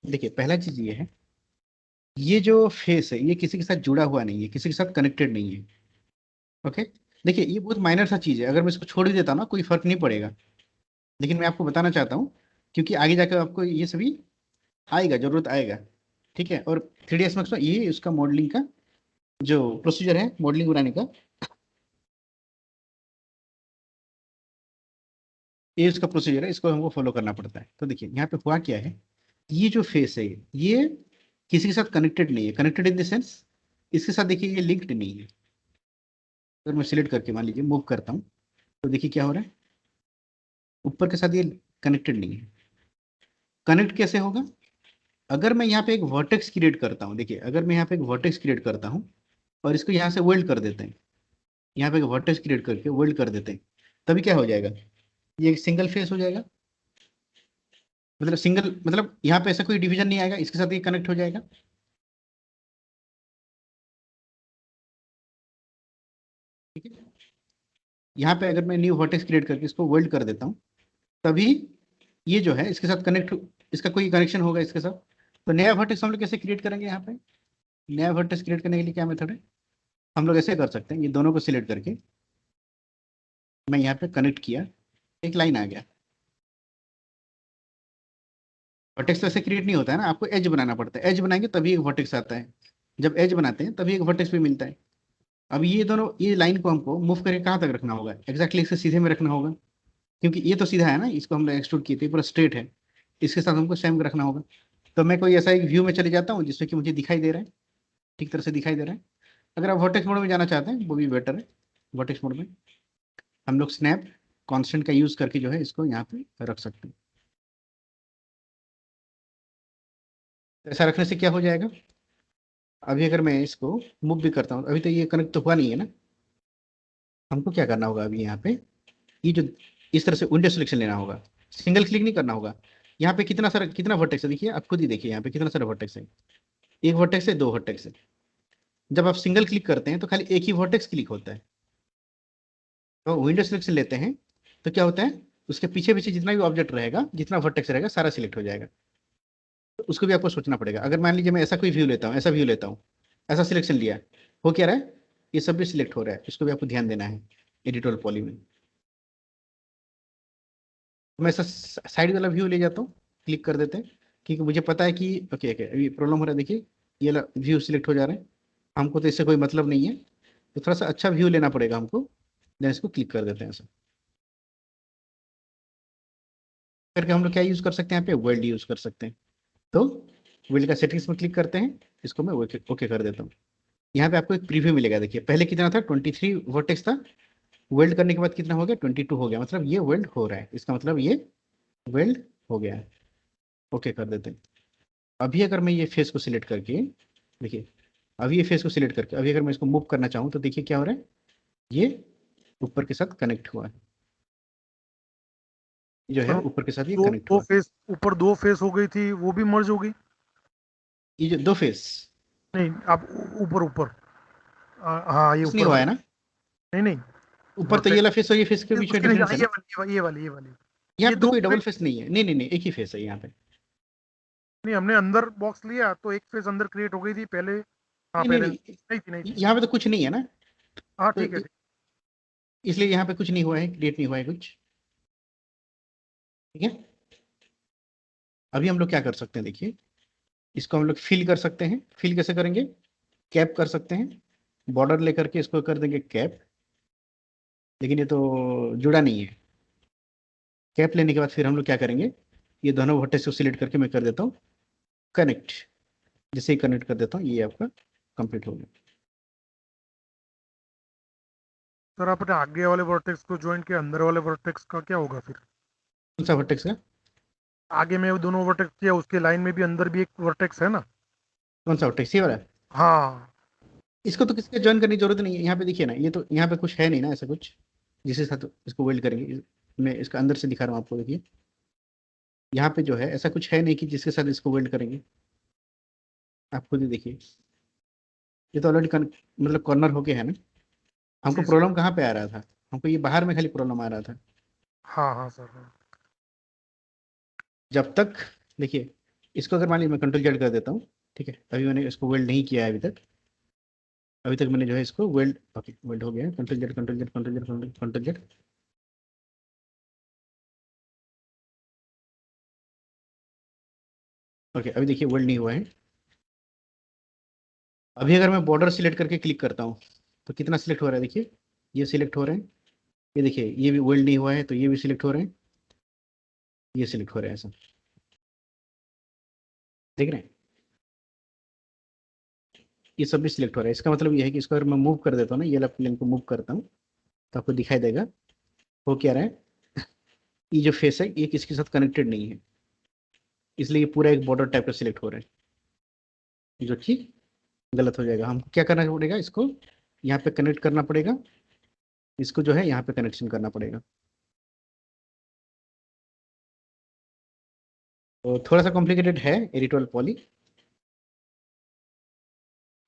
देखिए पहला चीज ये है, ये जो फेस है ये किसी के साथ जुड़ा हुआ नहीं है, किसी के साथ कनेक्टेड नहीं है। ओके, देखिए ये बहुत माइनर सा चीज है, अगर मैं इसको छोड़ भी देता ना कोई फर्क नहीं पड़ेगा। लेकिन मैं आपको बताना चाहता हूँ, क्योंकि आगे जाकर आपको ये सभी आएगा, जरूरत आएगा, ठीक है। और 3ds Max में ये उसका मॉडलिंग का जो प्रोसीजर है, मॉडलिंग बनाने का, ये उसका प्रोसीजर है, इसको हमको फॉलो करना पड़ता है। तो देखिए यहाँ पे हुआ क्या है, ये जो फेस है ये किसी के साथ कनेक्टेड नहीं है, कनेक्टेड इन द सेंस इसके साथ देखिए ये लिंक्ड नहीं है। अगर मैं सिलेक्ट करके मान लीजिए मूव करता हूँ, तो देखिए क्या हो रहा है, ऊपर के साथ ये कनेक्टेड नहीं है। कनेक्ट कैसे होगा, अगर मैं यहाँ पे एक वर्टेक्स क्रिएट करता हूँ, देखिए अगर मैं यहाँ पे एक वर्टेक्स क्रिएट करता हूँ और इसको यहाँ से वेल्ड कर देते हैं, यहाँ पे एक वर्टेक्स क्रिएट करके वेल्ड कर देते हैं, तभी क्या हो जाएगा, ये एक सिंगल फेस हो जाएगा। मतलब सिंगल, मतलब यहाँ पे ऐसा कोई डिवीजन नहीं आएगा, इसके साथ ये कनेक्ट हो जाएगा, ठीक है। यहाँ पे अगर मैं न्यू वर्टेक्स क्रिएट करके इसको वेल्ड कर देता हूँ, तभी ये जो है इसके साथ कनेक्ट, इसका कोई कनेक्शन होगा इसके साथ। तो नया वर्टेक्स हम लोग कैसे क्रिएट करेंगे, यहाँ पे नया वर्टेक्स क्रिएट करने के लिए क्या मेथड है, हम लोग ऐसे कर सकते हैं, ये दोनों को सिलेक्ट करके मैं यहाँ पे कनेक्ट किया, एक लाइन आ गया। वर्टेक्स तो ऐसे क्रिएट नहीं होता है ना, आपको एज बनाना पड़ता है, एज बनाएंगे तभी एक वर्टेक्स आता है, जब एज बनाते हैं तभी एक वर्टेक्स भी मिलता है। अब ये दोनों, ये लाइन को हमको मूव करके कहाँ तक रखना होगा, एग्जैक्टली इसके सीधे में रखना होगा, क्योंकि ये तो सीधा है ना, इसको हम लोग एक्सट्रूड किए थे, पूरा स्ट्रेट है, इसके साथ हमको सेम रखना होगा। तो मैं कोई ऐसा एक व्यू में चले जाता हूँ जिसमें कि मुझे दिखाई दे रहा है, ठीक तरह से दिखाई दे रहा है। अगर आप वर्टेक्स मोड में जाना चाहते हैं वो भी बेटर है, वर्टेक्स मोड में हम लोग स्नैप कांस्टेंट का यूज करके जो है इसको यहाँ पे रख सकते हैं। तो ऐसा रखने से क्या हो जाएगा, अभी अगर मैं इसको मूव भी करता हूँ, अभी तो ये कनेक्ट तो हुआ नहीं है ना, हमको क्या करना होगा अभी यहाँ पे, ये जो इस तरह से विंडो सिलेक्शन लेना होगा, सिंगल क्लिक नहीं करना होगा। यहाँ पे कितना सारा, कितना वर्टेक्स है देखिए, आप खुद ही देखिए यहाँ पे कितना सारा वर्टेक्स है, एक वर्टेक्स है, दो वर्टेक्स है। जब आप सिंगल क्लिक करते हैं तो खाली एक ही वर्टेक्स क्लिक होता है। तो विंडो सिलेक्शन लेते हैं तो क्या होता है, उसके पीछे पीछे जितना भी ऑब्जेक्ट रहेगा, जितना वर्टेक्स रहेगा, सारा सिलेक्ट हो जाएगा। तो उसको भी आपको सोचना पड़ेगा। अगर मान लीजिए मैं ऐसा कोई व्यू लेता हूँ, ऐसा व्यू लेता हूँ, ऐसा सिलेक्शन लिया, हो क्या रहा है, ये सब भी सिलेक्ट हो रहा है, इसको भी आपको ध्यान देना है एडिटोरियल पॉली में। मैं ऐसा साइड वाला व्यू ले जाता हूँ, क्लिक कर देते हैं, क्योंकि मुझे पता है कि ओके ओके अभी प्रॉब्लम हो रहा है, देखिए ये वाला व्यू सिलेक्ट हो जा रहा है, हमको तो इससे कोई मतलब नहीं है, तो थोड़ा सा अच्छा व्यू लेना पड़ेगा हमको, देन इसको क्लिक कर देते हैं ऐसा करके। हम लोग क्या यूज़ कर सकते हैं, यहाँ पे वर्ल्ड यूज़ कर सकते हैं। तो वेल्ड का सेटिंग्स में क्लिक करते हैं, इसको मैं ओके कर देता हूँ। यहाँ पे आपको एक प्रीव्यू मिलेगा, देखिए पहले कितना था 23 वर्टेक्स था, वेल्ड करने के बाद कितना हो गया 22 हो गया, मतलब ये वेल्ड हो रहा है, इसका मतलब ये वेल्ड हो गया है। ओके कर देते हैं। अभी अगर मैं ये फेस को सिलेक्ट करके, देखिए अभी ये फेस को सिलेक्ट करके अभी अगर मैं इसको मूव करना चाहूँ तो देखिए क्या हो रहा है, ये ऊपर के साथ कनेक्ट हुआ है, जो है ऊपर के साथ ये दो कनेक्ट दो हुआ है। फेस, ऊपर 2 फेस हो गई थी, वो भी मर्ज हो गई? ये जो 2 फेस नहीं, अब ऊपर ऊपर, हाँ ये कुछ नहीं ऊपर हुआ है वाली। ना, नहीं नहीं, ऊपर तो ये vertex- वाला फेस और ये फेस के बीच में उसकी नहीं, डिफरेंस है ये ना। वाली, ये वाली, ये वाली। यहाँ ये पे तो दो कोई डबल फेस, फेस नहीं है, नहीं नहीं नहीं, एक ही फेस है यहाँ पे। नहीं हमने अंदर बॉक्स लिया तो एक फेस अंदर क्रिएट हो गई थी पहले। हाँ नहीं नहीं पहले नहीं, नहीं थी। यहाँ पे तो कुछ नहीं है ना, हाँ तो ठीक है, ठीक। इसलिए यहाँ पे कुछ नहीं हुआ है, क्रिएट नहीं हुआ है कुछ। ठीक है, अभी हम लोग क्या कर सकते हैं, देखिए इसको हम लोग फिल कर सकते हैं। फिल कैसे करेंगे, कैप कर सकते हैं, बॉर्डर लेकर के इसको कर देंगे कैप, लेकिन ये तो जुड़ा नहीं है। कैप लेने के बाद फिर हम लोग क्या करेंगे, ये दोनों वर्टेक्स को सिलेक्ट करके मैं कर देता हूँ कनेक्ट। जैसे ही कनेक्ट कर देता हूँ ये आपका कंप्लीट हो गया। सर आपने आगे वाले वर्टेक्स को ज्वाइन किया, अंदर वाले वर्टेक्स का क्या होगा फिर? कौन सा वर्टेक्स का, आगे में दोनों वर्टेक्स किया, उसके लाइन में भी अंदर भी एक वर्टेक्स है ना? कौन सा वर्टेक्स, ये वाला? हाँ। इसको तो किसी का ज्वाइन करने की जरूरत नहीं है। यहाँ पे देखिए ना, ये तो यहाँ पे कुछ है नहीं ना ऐसा कुछ जिसके साथ इसको वेल्ड करेंगे। मैं इसका अंदर से दिखा रहा हूँ आपको, देखिए यहाँ पे जो है ऐसा कुछ है नहीं कि जिसके साथ इसको वेल्ड करेंगे। आप खुद ही देखिए, ये तो ऑलरेडी मतलब कॉर्नर होके है ना। हमको जी सर। प्रॉब्लम कहाँ पे आ रहा था, हमको ये बाहर में खाली प्रॉब्लम आ रहा था। हाँ हाँ सर, हाँ। जब तक, देखिए इसको अगर मान लीजिए मैं कंट्रोल जेड कर देता हूँ, ठीक है, अभी मैंने इसको वेल्ड नहीं किया है अभी तक। अभी तक मैंने जो है इसको वेल्ड, ओके वेल्ड हो गया है। Control Z control Z control Z control Z. Okay अभी देखिए वेल्ड नहीं हुआ है। अभी अगर मैं बॉर्डर सिलेक्ट करके क्लिक करता हूँ तो कितना सिलेक्ट हो रहा है, देखिए ये सिलेक्ट हो रहे हैं, ये देखिए ये भी वेल्ड नहीं हुआ है तो ये भी सिलेक्ट हो रहे हैं, ये सिलेक्ट हो रहे हैं, ऐसा देख रहे हैं, ये सब भी सिलेक्ट हो रहा है। इसका मतलब ये है कि इसको अगर मैं मूव कर देता हूँ ना, ये वाला प्लेन को मूव करता हूँ तो आपको दिखाई देगा हो क्या रहा है। ये जो फेस है ये किसके साथ कनेक्टेड नहीं है, इसलिए ये पूरा एक बॉर्डर टाइप का सिलेक्ट हो रहा है, जो कि गलत हो जाएगा। हमको क्या करना पड़ेगा, इसको यहाँ पे कनेक्ट करना पड़ेगा, इसको जो है यहाँ पे कनेक्शन करना पड़ेगा। तो थोड़ा सा कॉम्प्लिकेटेड है एडिटोरियल पॉली,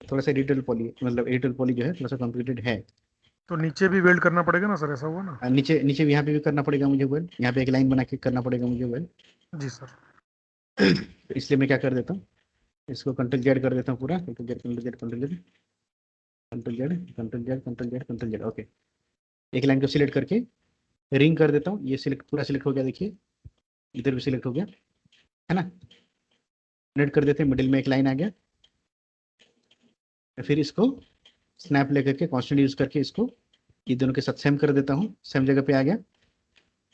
थोड़ा सा एडिटोरियल पॉली मतलब एडिटोरियल पॉली जो है थोड़ा सा कॉम्प्लिकेटेड है। तो नीचे भी वेल्ड करना पड़ेगा ना सर, ऐसा हुआ ना? नीचे नीचे यहाँ पे भी करना पड़ेगा मुझे वेल, यहाँ पे एक लाइन बना के करना पड़ेगा मुझे वेल। जी सर। तो इसलिए मैं क्या कर देता हूँ, इसको कंट्रोल जेड कर देता हूँ पूरा, control Z control Z control Z control Z control Z control Z control Z. Okay एक लाइन को सिलेक्ट करके रिंग कर देता हूँ, ये सिलेक्ट पूरा सिलेक्ट हो गया, देखिए इधर भी सिलेक्ट हो गया है ना। नेट कर देते हैं, मिडिल में एक लाइन आ गया, फिर इसको स्नैप लेकर के कांस्टेंट यूज करके इसको ये दोनों के साथ सेम कर देता हूँ, सेम जगह पे आ गया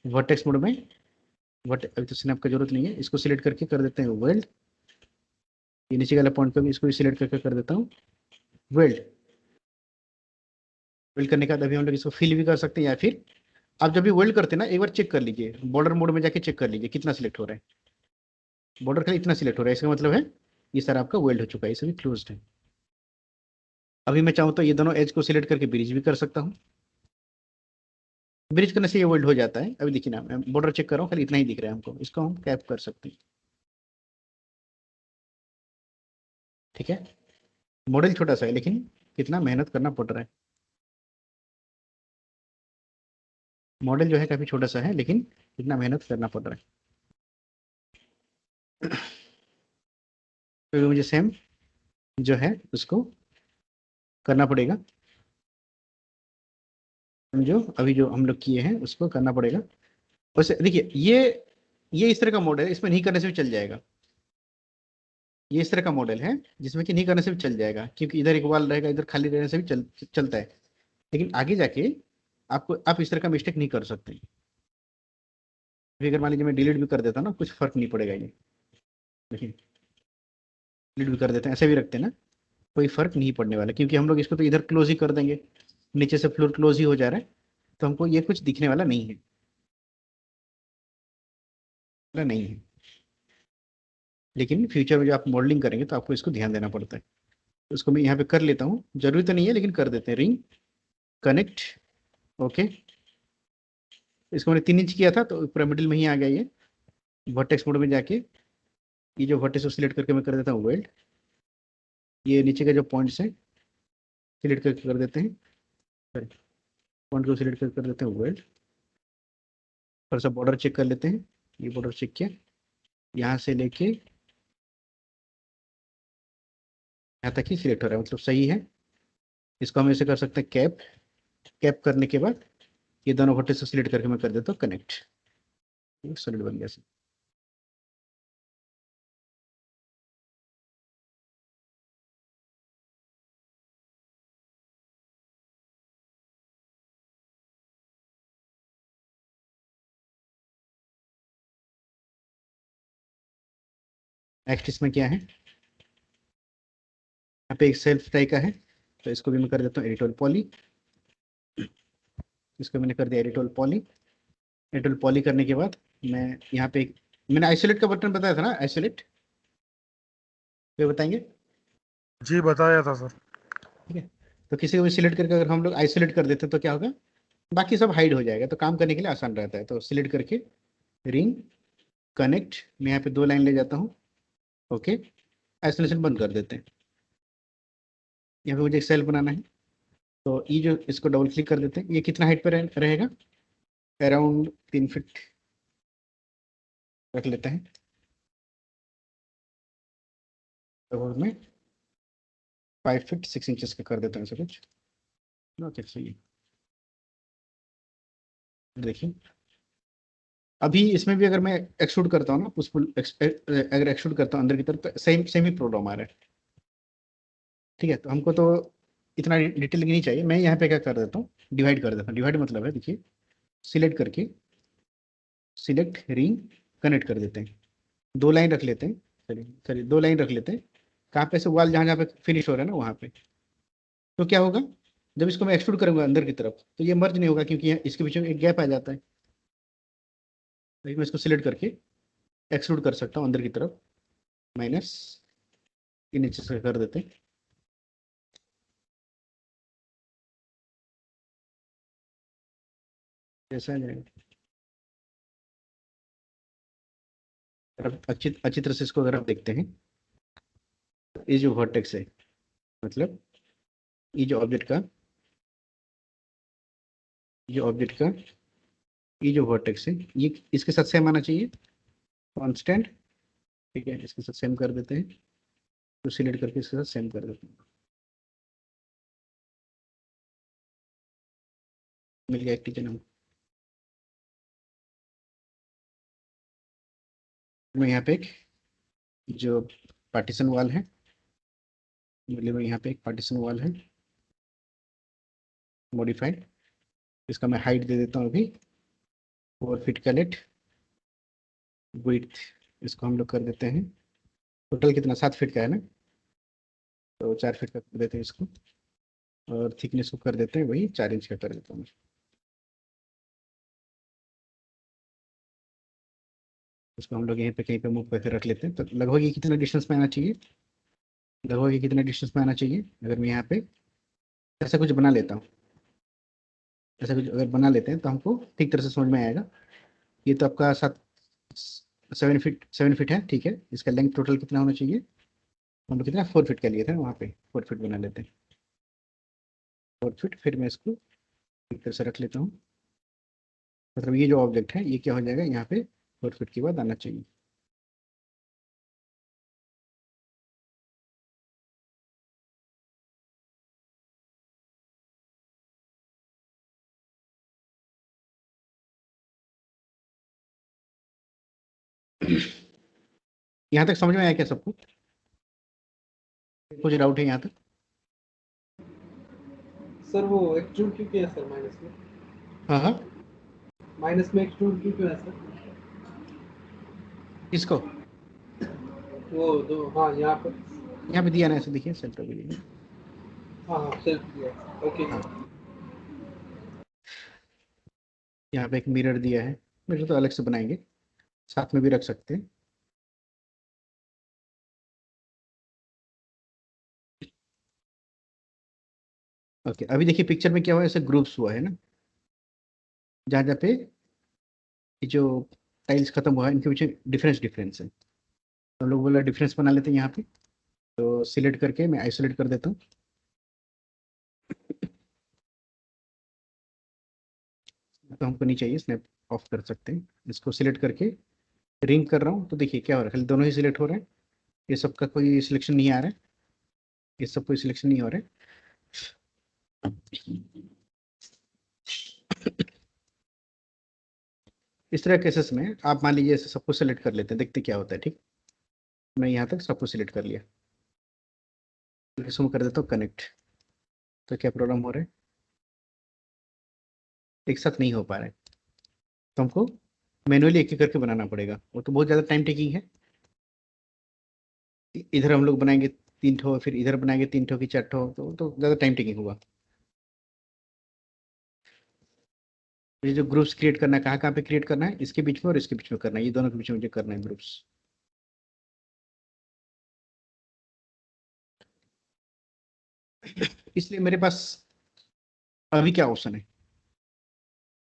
वर्टेक्स मोड में। वट अभी तो स्नैप का जरूरत नहीं है, इसको सिलेक्ट करके कर देते हैं वेल्ड। ये नीचे वाला पॉइंट पे भी इसको भी सिलेक्ट करके कर देता हूँ वेल्ड। वेल्ड करने के बाद अभी हम लोग इसको फिल भी कर सकते हैं, या फिर आप जब भी वेल्ड करते हैं ना एक बार चेक कर लीजिए, बॉर्डर मोड में जाके चेक कर लीजिए कितना सिलेक्ट हो रहा है। बॉर्डर खाली इतना सिलेक्ट हो रहा है, इसका मतलब है ये सारा आपका वेल्ड हो चुका है, ये सभी क्लोज्ड है। अभी मैं चाहूँ तो ये दोनों एज को सिलेक्ट करके ब्रिज भी कर सकता हूँ, ब्रिज करने से ये वेल्ड हो जाता है। अभी देखिए ना मैं बॉर्डर चेक कर रहा हूँ, खाली इतना ही दिख रहा है हमको, इसको हम कैप कर सकते हैं। ठीक है, मॉडल छोटा सा है लेकिन कितना मेहनत करना पड़ रहा है। मॉडल जो है काफी छोटा सा है लेकिन कितना मेहनत करना पड़ रहा है। तो मुझे सेम जो है उसको करना पड़ेगा, जो अभी जो हम लोग किए हैं उसको करना पड़ेगा। वैसे देखिए ये इस तरह का मॉडल है, इसमें नहीं करने से भी चल जाएगा। ये इस तरह का मॉडल है जिसमें कि नहीं करने से भी चल जाएगा, क्योंकि इधर एक वाल रहेगा, इधर खाली रहने से भी चलता है। लेकिन आगे जाके आपको आप इस तरह का मिस्टेक नहीं कर सकते। अभी अगर मान लीजिए मैं डिलीट भी कर देता ना, कुछ फर्क नहीं पड़ेगा ये। देखिए स्प्लिट भी कर देते हैं, ऐसे भी रखते हैं ना, कोई फर्क नहीं पड़ने वाला, क्योंकि हम लोग इसको तो इधर क्लोज ही कर देंगे, नीचे से फ्लोर क्लोज ही हो जा रहा है, तो हमको ये कुछ दिखने वाला नहीं है, नहीं है। लेकिन फ्यूचर में जो आप मॉडलिंग करेंगे तो आपको इसको ध्यान देना पड़ता है। तो इसको मैं यहाँ पे कर लेता हूँ, जरूरी तो नहीं है लेकिन कर देते हैं, रिंग कनेक्ट। ओके, इसको मैंने 3 इंच किया था तो पूरा मिडिल में ही आ गया ये। वर्टेक्स मोड में जाके ये जो वर्टेक्स को सिलेक्ट करके मैं कर देता हूँ वेल्ड, ये नीचे का जो पॉइंट्स है सिलेक्ट करके कर देते हैं, पॉइंट को सिलेक्ट करके कर देते हैं वेल्ड। थोड़ा सा बॉर्डर चेक कर लेते हैं, ये बॉर्डर चेक किया, यहाँ से लेके यहाँ तक ही सिलेक्ट हो रहा है, मतलब सही है। इसको हम ऐसे कर सकते हैं कैप, कैप करने के बाद ये दोनों वर्टेक्स को सिलेक्ट करके मैं कर देता हूँ कनेक्ट, सॉलिड बन गया। नेक्स्ट इसमें क्या है, यहाँ पे एक सेल्फ टाइप का है, तो इसको भी मैं कर देता हूँ एडिटोल पॉली। इसको मैंने कर दिया एडिटोल पॉली। एडिटोल पॉली करने के बाद मैं यहाँ पे मैंने आइसोलेट का बटन बताया था ना, आइसोलेट, कोई बताएंगे? जी बताया था सर। ठीक है, तो किसी को भी सिलेक्ट करके अगर हम लोग आइसोलेट कर देते हैं तो क्या होगा, बाकी सब हाइड हो जाएगा, तो काम करने के लिए आसान रहता है। तो सिलेक्ट करके रिंग कनेक्ट, मैं यहाँ पे 2 लाइन ले जाता हूँ। ओके, आइसोलेशन बंद कर देते हैं। यहाँ पे मुझे एक सेल बनाना है, तो ये जो इसको डबल क्लिक कर देते हैं, ये कितना हाइट पर रहेगा, अराउंड 3 फीट रख लेते हैं। तो मैं 5 फीट 6 इंचेस का कर देता हूँ ऐसा कुछ। ओके सही है। देखिए अभी इसमें भी अगर मैं एक्सट्रूड करता हूँ ना, पुशपुल अगर एक्सट्रूड करता हूँ अंदर की तरफ, तो सेम सेम ही प्रॉब्लम आ रहा है। ठीक है, तो हमको तो इतना डिटेल नहीं चाहिए, मैं यहाँ पे क्या कर देता हूँ, डिवाइड कर देता हूँ। डिवाइड मतलब है, देखिए सिलेक्ट करके सिलेक्ट रिंग कनेक्ट कर देते हैं, 2 लाइन रख लेते हैं, चलिए चलिए 2 लाइन रख लेते हैं। कहाँ पे से वाल जहाँ जहाँ पे फिनिश हो रहा है ना वहाँ पे, तो क्या होगा, जब इसको मैं एक्सट्रूड करूंगा अंदर की तरफ तो ये मर्ज नहीं होगा, क्योंकि इसके बीच में एक गैप आ जाता है। लेकिन मैं इसको सिलेक्ट करके एक्सट्रूड कर सकता हूँ अंदर की तरफ, माइनस ये नीचे से कर देते हैं। ऐसा आ जाएगा। अगर अच्छी अच्छी तरह से इसको अगर आप देखते हैं, तो ये जो वर्टेक्स है, मतलब ये जो ऑब्जेक्ट का ये जो वर्टेक्स है, ये इसके साथ सेम आना चाहिए, कांस्टेंट। ठीक है, इसके साथ सेम कर देते हैं, तो सिलेक्ट करके इसके साथ सेम कर देते हैं, मिल गया एक टीचर नाम। मैं यहाँ पे एक जो पार्टीशन वाल है, मतलब यहाँ पे एक पार्टीशन वाल है मॉडिफाइड, इसका मैं हाइट दे देता हूँ अभी 4 फीट का लेट, विड्थ इसको हम लोग कर देते हैं, टोटल कितना 7 फीट का है ना, तो 4 फीट का कर देते हैं इसको, और थिकनेस को कर देते हैं वही 4 इंच का कर देता हूँ। उसको हम लोग यहीं पे कहीं पे मूव करके रख लेते हैं, तो लगभग ये कितना डिस्टेंस में आना चाहिए, लगभग ये कितना डिस्टेंस में आना चाहिए, अगर मैं यहाँ पे ऐसा कुछ बना लेता हूँ, ऐसा कुछ अगर बना लेते हैं तो हमको ठीक तरह से समझ में आएगा। ये तो आपका 7 फीट है, ठीक है, इसका लेंथ टोटल कितना होना चाहिए, हम लोग कितना 4 फीट का लिए थे वहाँ पे, 4 फीट बना लेते हैं, 4 फीट। फिर मैं इसको एक तरह से रख लेता हूँ, मतलब ये जो ऑब्जेक्ट है ये क्या हो जाएगा, यहाँ पे 4 फीट के बाद आना चाहिए। यहाँ तक समझ में आया क्या सबको, कुछ डाउट है यहाँ तक? सर वो एक्सट्रूड क्यों किया सर माइनस में? हाँ हाँ, माइनस में एक्सट्रूड क्यों किया सर? इसको वो दो, हाँ यहाँ पर यहाँ पे दिया ना, ऐसे देखिए सेल्फ टॉप दिया। हाँ हाँ सेल्फ दिया। ओके हाँ, यहाँ पे एक मिरर दिया है। मिरर तो अलग से बनाएंगे, साथ में भी रख सकते हैं। ओके, अभी देखिए पिक्चर में क्या हुआ है, ऐसे ग्रुप्स हुआ है ना, जहाँ जहाँ पे ये जो टाइल्स खत्म हुआ है इनके पीछे डिफरेंस डिफरेंस है। तो हम लोग बोला डिफरेंस बना लेते हैं यहाँ पे। तो सिलेक्ट करके मैं आइसोलेट कर देता हूँ। तो हमको नहीं चाहिए, स्नैप ऑफ कर सकते हैं। इसको सिलेक्ट करके रिंग कर रहा हूँ, तो देखिए क्या हो रहा है, खाली दोनों ही सिलेक्ट हो रहे हैं। ये सबका कोई सिलेक्शन नहीं आ रहा है, ये सब कोई सिलेक्शन नहीं हो रहा है। इस तरह केसेस में आप मान लीजिए ऐसे सबको सिलेक्ट कर लेते हैं, देखते क्या होता है। ठीक, मैं यहाँ तक सबको सिलेक्ट कर लिया, इसको मैं कर देता हूँ कनेक्ट। तो क्या प्रॉब्लम हो रहा है, एक साथ नहीं हो पा रहा है। तो हमको मैनुअली एक एक करके बनाना पड़ेगा, वो तो बहुत ज़्यादा टाइम टेकिंग है। इधर हम लोग बनाएंगे 3 ठो, फिर इधर बनाएंगे 3 ठो की 4 ठो, तो ज़्यादा टाइम टेकिंग होगा। ये जो ग्रुप्स क्रिएट करना है, कहाँ कहाँ पे क्रिएट करना है, इसके बीच में और इसके बीच में करना है, ये दोनों के बीच में मुझे करना है ग्रुप्स। इसलिए मेरे पास अभी क्या ऑप्शन है,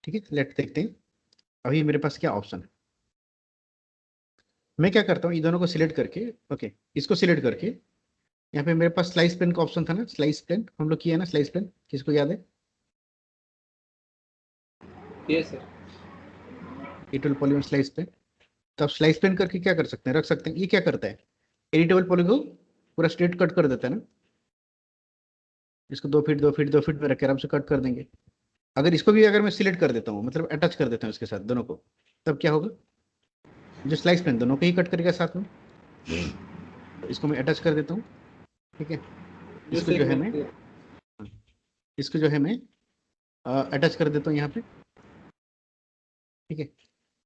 ठीक है, लेट देखते हैं अभी मेरे पास क्या ऑप्शन है। मैं क्या करता हूँ, ये दोनों को सिलेक्ट करके, ओके, इसको सिलेक्ट करके यहाँ पे मेरे पास स्लाइस प्लेन का ऑप्शन था ना, स्लाइस प्लेन हम लोग किया ना, स्लाइस प्लेन किसको याद है, yes sir. Editable polygon slice plane. तो आप स्लाइस प्लेन करके क्या कर सकते हैं, रख सकते हैं। ये क्या करता है, एडिटेबल पॉलीगॉन पूरा स्ट्रेट कट कर देता है ना। इसको 2 फीट 2 फीट 2 फीट में रख के आराम से कट कर देंगे। अगर इसको भी अगर मैं सिलेक्ट कर देता हूँ, मतलब अटैच कर देता हूँ इसके साथ दोनों को, तब क्या होगा, जो स्लाइस प्लेन दोनों को ही कट करेगा साथ में। तो इसको मैं अटैच कर देता हूँ, ठीक है। जो इसको जो है सेगमेंट मैं, थे। हाँ, इसको जो है मैं अटैच कर देता हूँ यहाँ पे, ठीक है।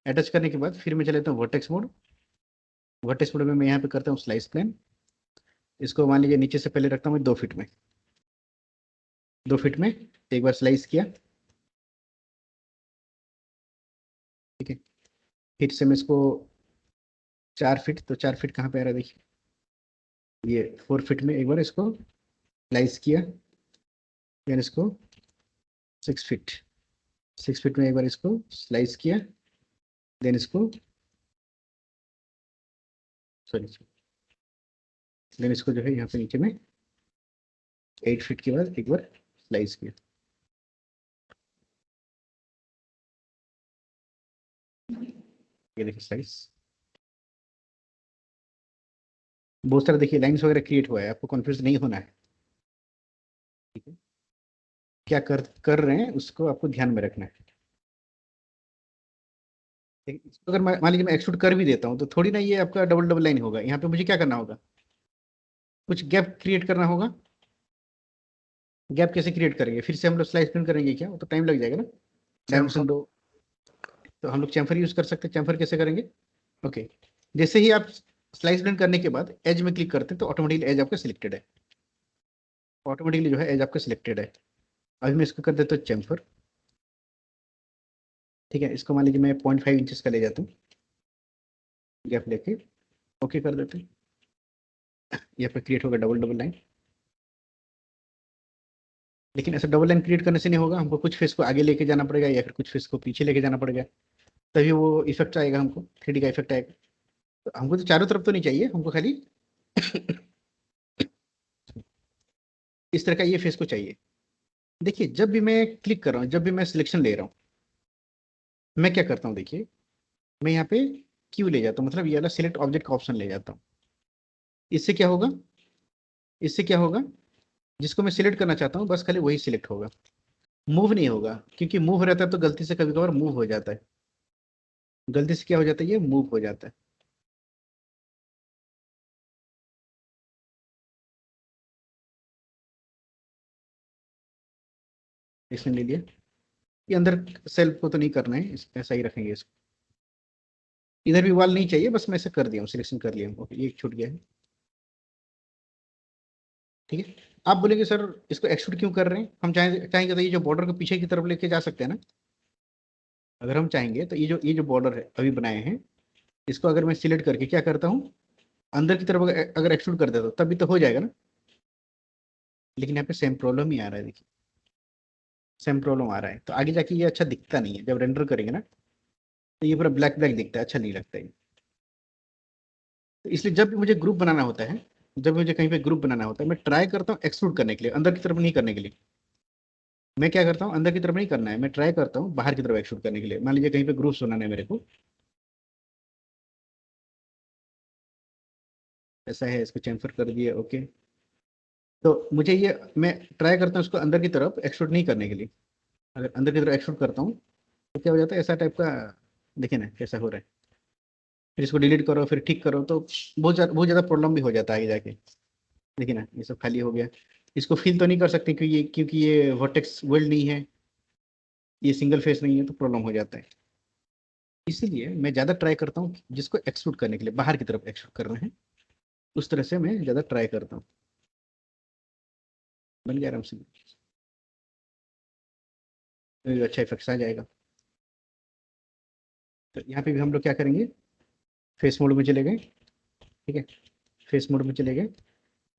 अटैच करने के बाद फिर मैं चलेता हूँ वर्टेक्स मोड। वर्टेक्स मोड में मैं यहाँ पे करता हूँ स्लाइस प्लेन। इसको मान लीजिए नीचे से पहले रखता हूँ मैं 2 फीट में, 2 फीट में एक बार स्लाइस किया, ठीक है। फिर से मैं इसको 4 फीट, तो 4 फीट कहाँ पे आ रहा है देखिए, ये 4 फीट में एक बार इसको स्लाइस किया, फिर इसको 6 फीट, 6 फीट में एक बार इसको स्लाइस किया, देन इसको, सॉरी, देन इसको जो है यहाँ पे नीचे में 8 फीट के बाद एक बार स्लाइस किया। ये देखिए स्लाइस, बहुत सारे देखिए लाइन्स वगैरह क्रिएट हुआ है, आपको कंफ्यूज नहीं होना है, ठीक है। क्या कर कर रहे हैं उसको आपको ध्यान में रखना है, ठीक है? इसको अगर मान लीजिए मैं एक्सट्रूड कर भी देता हूँ, तो थोड़ी ना ये आपका डबल डबल लाइन होगा। यहाँ पे मुझे क्या करना होगा, कुछ गैप क्रिएट करना होगा। गैप कैसे क्रिएट करेंगे, फिर से हम लोग स्लाइस प्रिंट करेंगे क्या, वो तो टाइम लग जाएगा ना। Dimension chamfer. दो, तो हम लोग चैम्फर यूज कर सकते हैं। चैम्फर कैसे करेंगे, ओके, जैसे ही आप स्लाइस प्रिंट करने के बाद एज में क्लिक करते हैं, तो ऑटोमेटिकली एज आपका सिलेक्टेड है, ऑटोमेटिकली जो है एज आपका सिलेक्टेड है। अभी मैं इसको कर देता हूँ चैम्फर, ठीक है। इसको मान लीजिए मैं 0.5 इंचेस का ले जाता हूँ, गैप लेके ओके कर देते हैं। यहाँ पे क्रिएट होगा डबल डबल लाइन, लेकिन ऐसा डबल लाइन क्रिएट करने से नहीं होगा, हमको कुछ फेस को आगे लेके जाना पड़ेगा या फिर कुछ फेस को पीछे लेके जाना पड़ेगा, तभी वो इफेक्ट आएगा, हमको 3D का इफेक्ट आएगा। तो हमको तो चारों तरफ तो नहीं चाहिए, हमको खाली इस तरह का ये फेस को चाहिए। देखिए जब भी मैं क्लिक कर रहा हूँ, जब भी मैं सिलेक्शन ले रहा हूँ, मैं क्या करता हूँ देखिए, मैं यहाँ पे क्यू ले जाता हूँ, मतलब ये वाला सिलेक्ट ऑब्जेक्ट का ऑप्शन ले जाता हूँ। इससे क्या होगा, इससे क्या होगा, जिसको मैं सिलेक्ट करना चाहता हूँ बस खाली वही सिलेक्ट होगा, मूव नहीं होगा। क्योंकि मूव रहता है तो गलती से कभी कभार मूव हो जाता है, गलती से क्या हो जाता है, ये मूव हो जाता है। इसने ले लिया, ये अंदर सेल्फ को तो नहीं करना है, ऐसा ही रखेंगे इसको। इधर भी वाल नहीं चाहिए, बस मैं ऐसे कर दिया हूँ, सिलेक्शन कर लिया हूँ, ओके, ये छूट गया है। ठीक है। आप बोलेंगे सर इसको एक्सट्रूड क्यों कर रहे हैं, हम चाहेंगे तो ये जो बॉर्डर को पीछे की तरफ लेके जा सकते हैं ना, अगर हम चाहेंगे तो ये जो बॉर्डर है अभी बनाए हैं, इसको अगर मैं सिलेक्ट करके क्या करता हूँ, अंदर की तरफ अगर एक्सट्रूड कर देता हूँ तभी तो हो जाएगा ना। लेकिन यहाँ पे सेम प्रॉब्लम ही आ रहा है, देखिए सेम प्रॉब्लम आ रहा है, तो आगे जाके ये अच्छा दिखता नहीं है, जब रेंडर करेंगे ना तो ये पूरा ब्लैक ब्लैक दिखता है, अच्छा नहीं लगता है। तो इसलिए जब भी मुझे ग्रुप बनाना होता है, जब मुझे कहीं पे ग्रुप बनाना होता है, मैं ट्राई करता हूँ एक्सट्रूड करने के लिए, अंदर की तरफ नहीं करने के लिए। मैं क्या करता हूँ, अंदर की तरफ नहीं करना है, मैं ट्राई करता हूँ बाहर की तरफ एक्सट्रूड करने के लिए। मान लीजिए कहीं पे ग्रुप्स बनाना है मेरे को, ऐसा है, इसको चेंफर कर दिया, ओके। तो मुझे ये मैं ट्राई करता हूँ इसको अंदर की तरफ एक्सट्रूड नहीं करने के लिए। अगर अंदर की तरफ एक्सट्रूड करता हूँ तो क्या हो जाता है, ऐसा टाइप का, देखिए ना कैसा हो रहा है। फिर इसको डिलीट करो, फिर ठीक करो, तो बहुत ज़्यादा प्रॉब्लम भी हो जाता है आगे जाके। देखिए ना ये सब खाली हो गया। इसको फिल तो नहीं कर सकते क्योंकि ये वर्टेक्स वर्ल्ड नहीं है, ये सिंगल फेस नहीं है, तो प्रॉब्लम हो जाता है। इसीलिए मैं ज़्यादा ट्राई करता हूँ जिसको एक्सट्रूड करने के लिए बाहर की तरफ एक्सट्रूड करना है, उस तरह से मैं ज़्यादा ट्राई करता हूँ। बन गया आराम से, तो अच्छा इफेक्ट्स आ जाएगा। तो यहाँ पे भी हम लोग क्या करेंगे, फेस मोड में चले गए, ठीक है, फेस मोड में चले गए।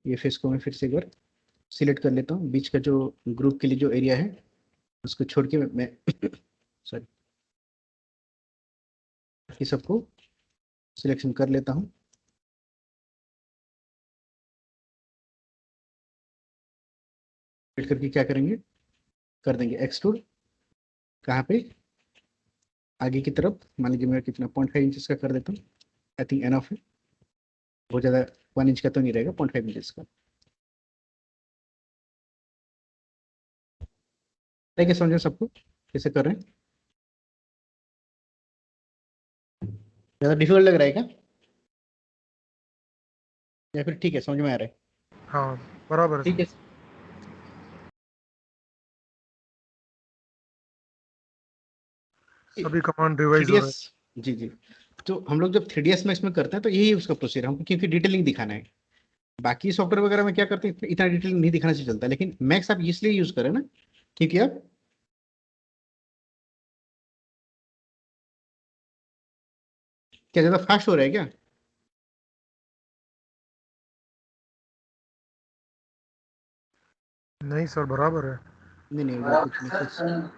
ये फेस को मैं फिर से एक बार सिलेक्ट कर लेता हूँ, बीच का जो ग्रुप के लिए जो एरिया है उसको छोड़ के मैं सॉरी ये सबको सिलेक्शन कर लेता हूँ। फिर करके क्या करेंगे, कर देंगे एक्सट्रूड। कहाँ पे, आगे की तरफ। मान लीजिए मैं कितना 0.5 इंचेस का कर देता हूँ, आई थिंक एनफ है, बहुत ज़्यादा 1 इंच का तो नहीं रहेगा, 0.5 इंचेस का। ठीक है, समझो सबको कैसे कर रहे हैं। ज़्यादा डिफिकल्ट लग रहा है क्या, या फिर ठीक है समझ में आ रहा है? हाँ बराबर है ठीक है। सर। सभी कमांड थ्री रिवाइज डी हो एस, रहे हैं। जी जी। तो हम लोग जब 3ds मैक्स में करते हैं तो यही उसका प्रोसीजर, हमको क्योंकि डिटेलिंग दिखाना है। बाकी सॉफ्टवेयर वगैरह में क्या करते हैं, इतना डिटेलिंग नहीं दिखाना से चलता, लेकिन मैक्स आप इसलिए यूज करें ना, क्योंकि आप क्या ज़्यादा फास्ट हो रहा है क्या? नहीं सर बराबर है। नहीं नहीं, वो कुछ मैसेज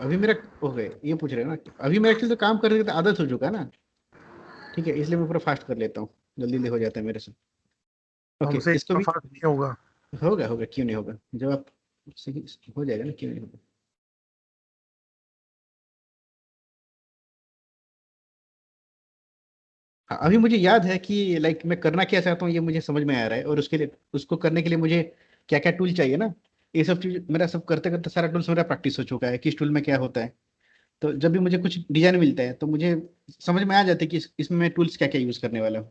अभी मेरा हो गए, ये पूछ रहे हैं ना, अभी मेरा एक्चुअली तो काम करने की तो आदत हो चुका है ना, ठीक है, इसलिए मैं पूरा फास्ट कर लेता हूँ, जल्दी जल्दी हो जाता है मेरे से। ओके, हमसे इसको इतना भी फास्ट नहीं होगा। होगा, होगा क्यों नहीं होगा, जब आप सही हो जाएगा ना, क्यों नहीं होगा। हाँ, अभी मुझे याद है कि लाइक मैं करना क्या चाहता हूँ ये मुझे समझ में आ रहा है, और उसके लिए, उसको करने के लिए मुझे क्या क्या टूल चाहिए ना, ये सब चीज मेरा सब करते करते सारा टूल्स मेरा प्रैक्टिस हो चुका है, किस टूल में क्या होता है। तो जब भी मुझे कुछ डिजाइन मिलता है तो मुझे समझ में आ जाता है कि इसमें मैं टूल्स क्या क्या यूज करने वाला हूँ,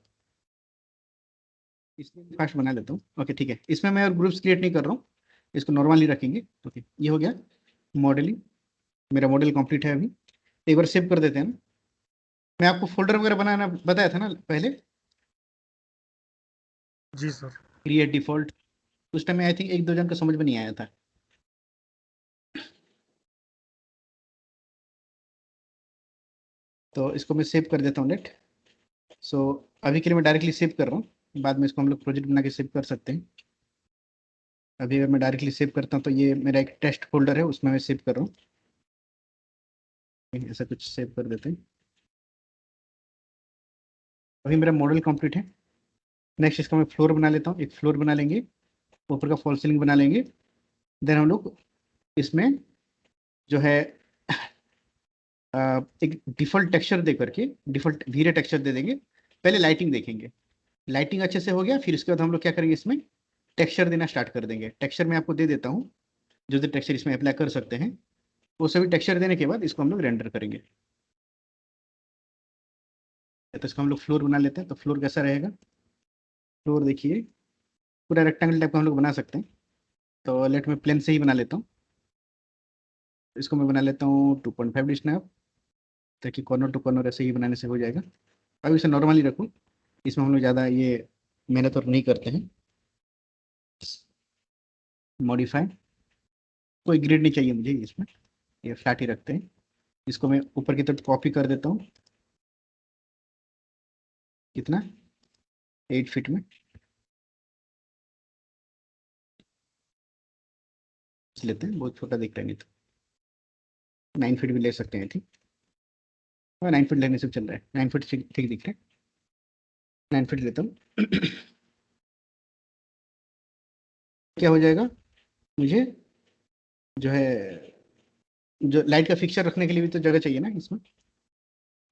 इसलिए फास्ट बना लेता हूँ। ओके ठीक है, इसमें मैं और ग्रुप्स क्रिएट नहीं कर रहा हूँ, इसको नॉर्मली रखेंगे। ओके, ये हो गया मॉडलिंग, मेरा मॉडल कंप्लीट है अभी। एक बार सेव कर देते हैं ना, मैं आपको फोल्डर वगैरह बनाना बताया था ना पहले, जी सर। क्रिएट डिफॉल्ट, उस टाइम में आई थिंक एक दो जन को समझ में नहीं आया था। तो इसको मैं सेव कर देता हूँ नेट। सो अभी के लिए मैं डायरेक्टली सेव कर रहा हूँ, बाद में इसको हम लोग प्रोजेक्ट बना के सेव कर सकते हैं। अभी अगर मैं डायरेक्टली सेव करता हूँ तो ये मेरा एक टेस्ट फोल्डर है, उसमें मैं सेव कर रहा हूँ, ऐसा कुछ सेव कर देते हैं। अभी मेरा मॉडल कंप्लीट है। नेक्स्ट इसका मैं फ्लोर बना लेता हूँ, एक फ्लोर बना लेंगे, ऊपर का फॉल सीलिंग बना लेंगे। देन हम लोग इसमें जो है एक डिफॉल्ट टेक्सचर दे करके, डिफॉल्ट धीरे टेक्सचर दे देंगे। पहले लाइटिंग देखेंगे, लाइटिंग अच्छे से हो गया, फिर इसके बाद हम लोग क्या करेंगे, इसमें टेक्सचर देना स्टार्ट कर देंगे। टेक्सचर मैं आपको दे देता हूँ, जो जो टेक्सचर इसमें अप्लाई कर सकते हैं, वो सभी टेक्सचर देने के बाद इसको हम लोग रेंडर करेंगे। तो इसको हम लोग फ्लोर बना लेते हैं, तो फ्लोर कैसा रहेगा, फ्लोर देखिए पूरा रेक्टेंगल टाइप का हम लोग बना सकते हैं। तो लेट मैं प्लेन से ही बना लेता हूँ, इसको मैं बना लेता हूँ 2.5 डिस्टेंस, ताकि कॉर्नर टू कॉर्नर ऐसे ही बनाने से हो जाएगा। अब इसे नॉर्मली रखूँ, इसमें हम लोग ज़्यादा ये मेहनत और नहीं करते हैं। मॉडिफाई, कोई ग्रिड नहीं चाहिए मुझे इसमें, ये फ्लैट ही रखते हैं। इसको मैं ऊपर की तरफ कॉपी कर देता हूँ, कितना 8 फीट में लेते हैं, बहुत छोटा दिख रहा है नहीं तो 9 फीट भी ले सकते हैं, ठीक। हाँ 9 फीट लेने से चल रहा है, 9 फीट ठीक ठीक दिख रहा है, 9 फीट लेता हूँ। क्या हो जाएगा, मुझे जो है जो लाइट का फिक्सचर रखने के लिए भी तो जगह चाहिए ना इसमें।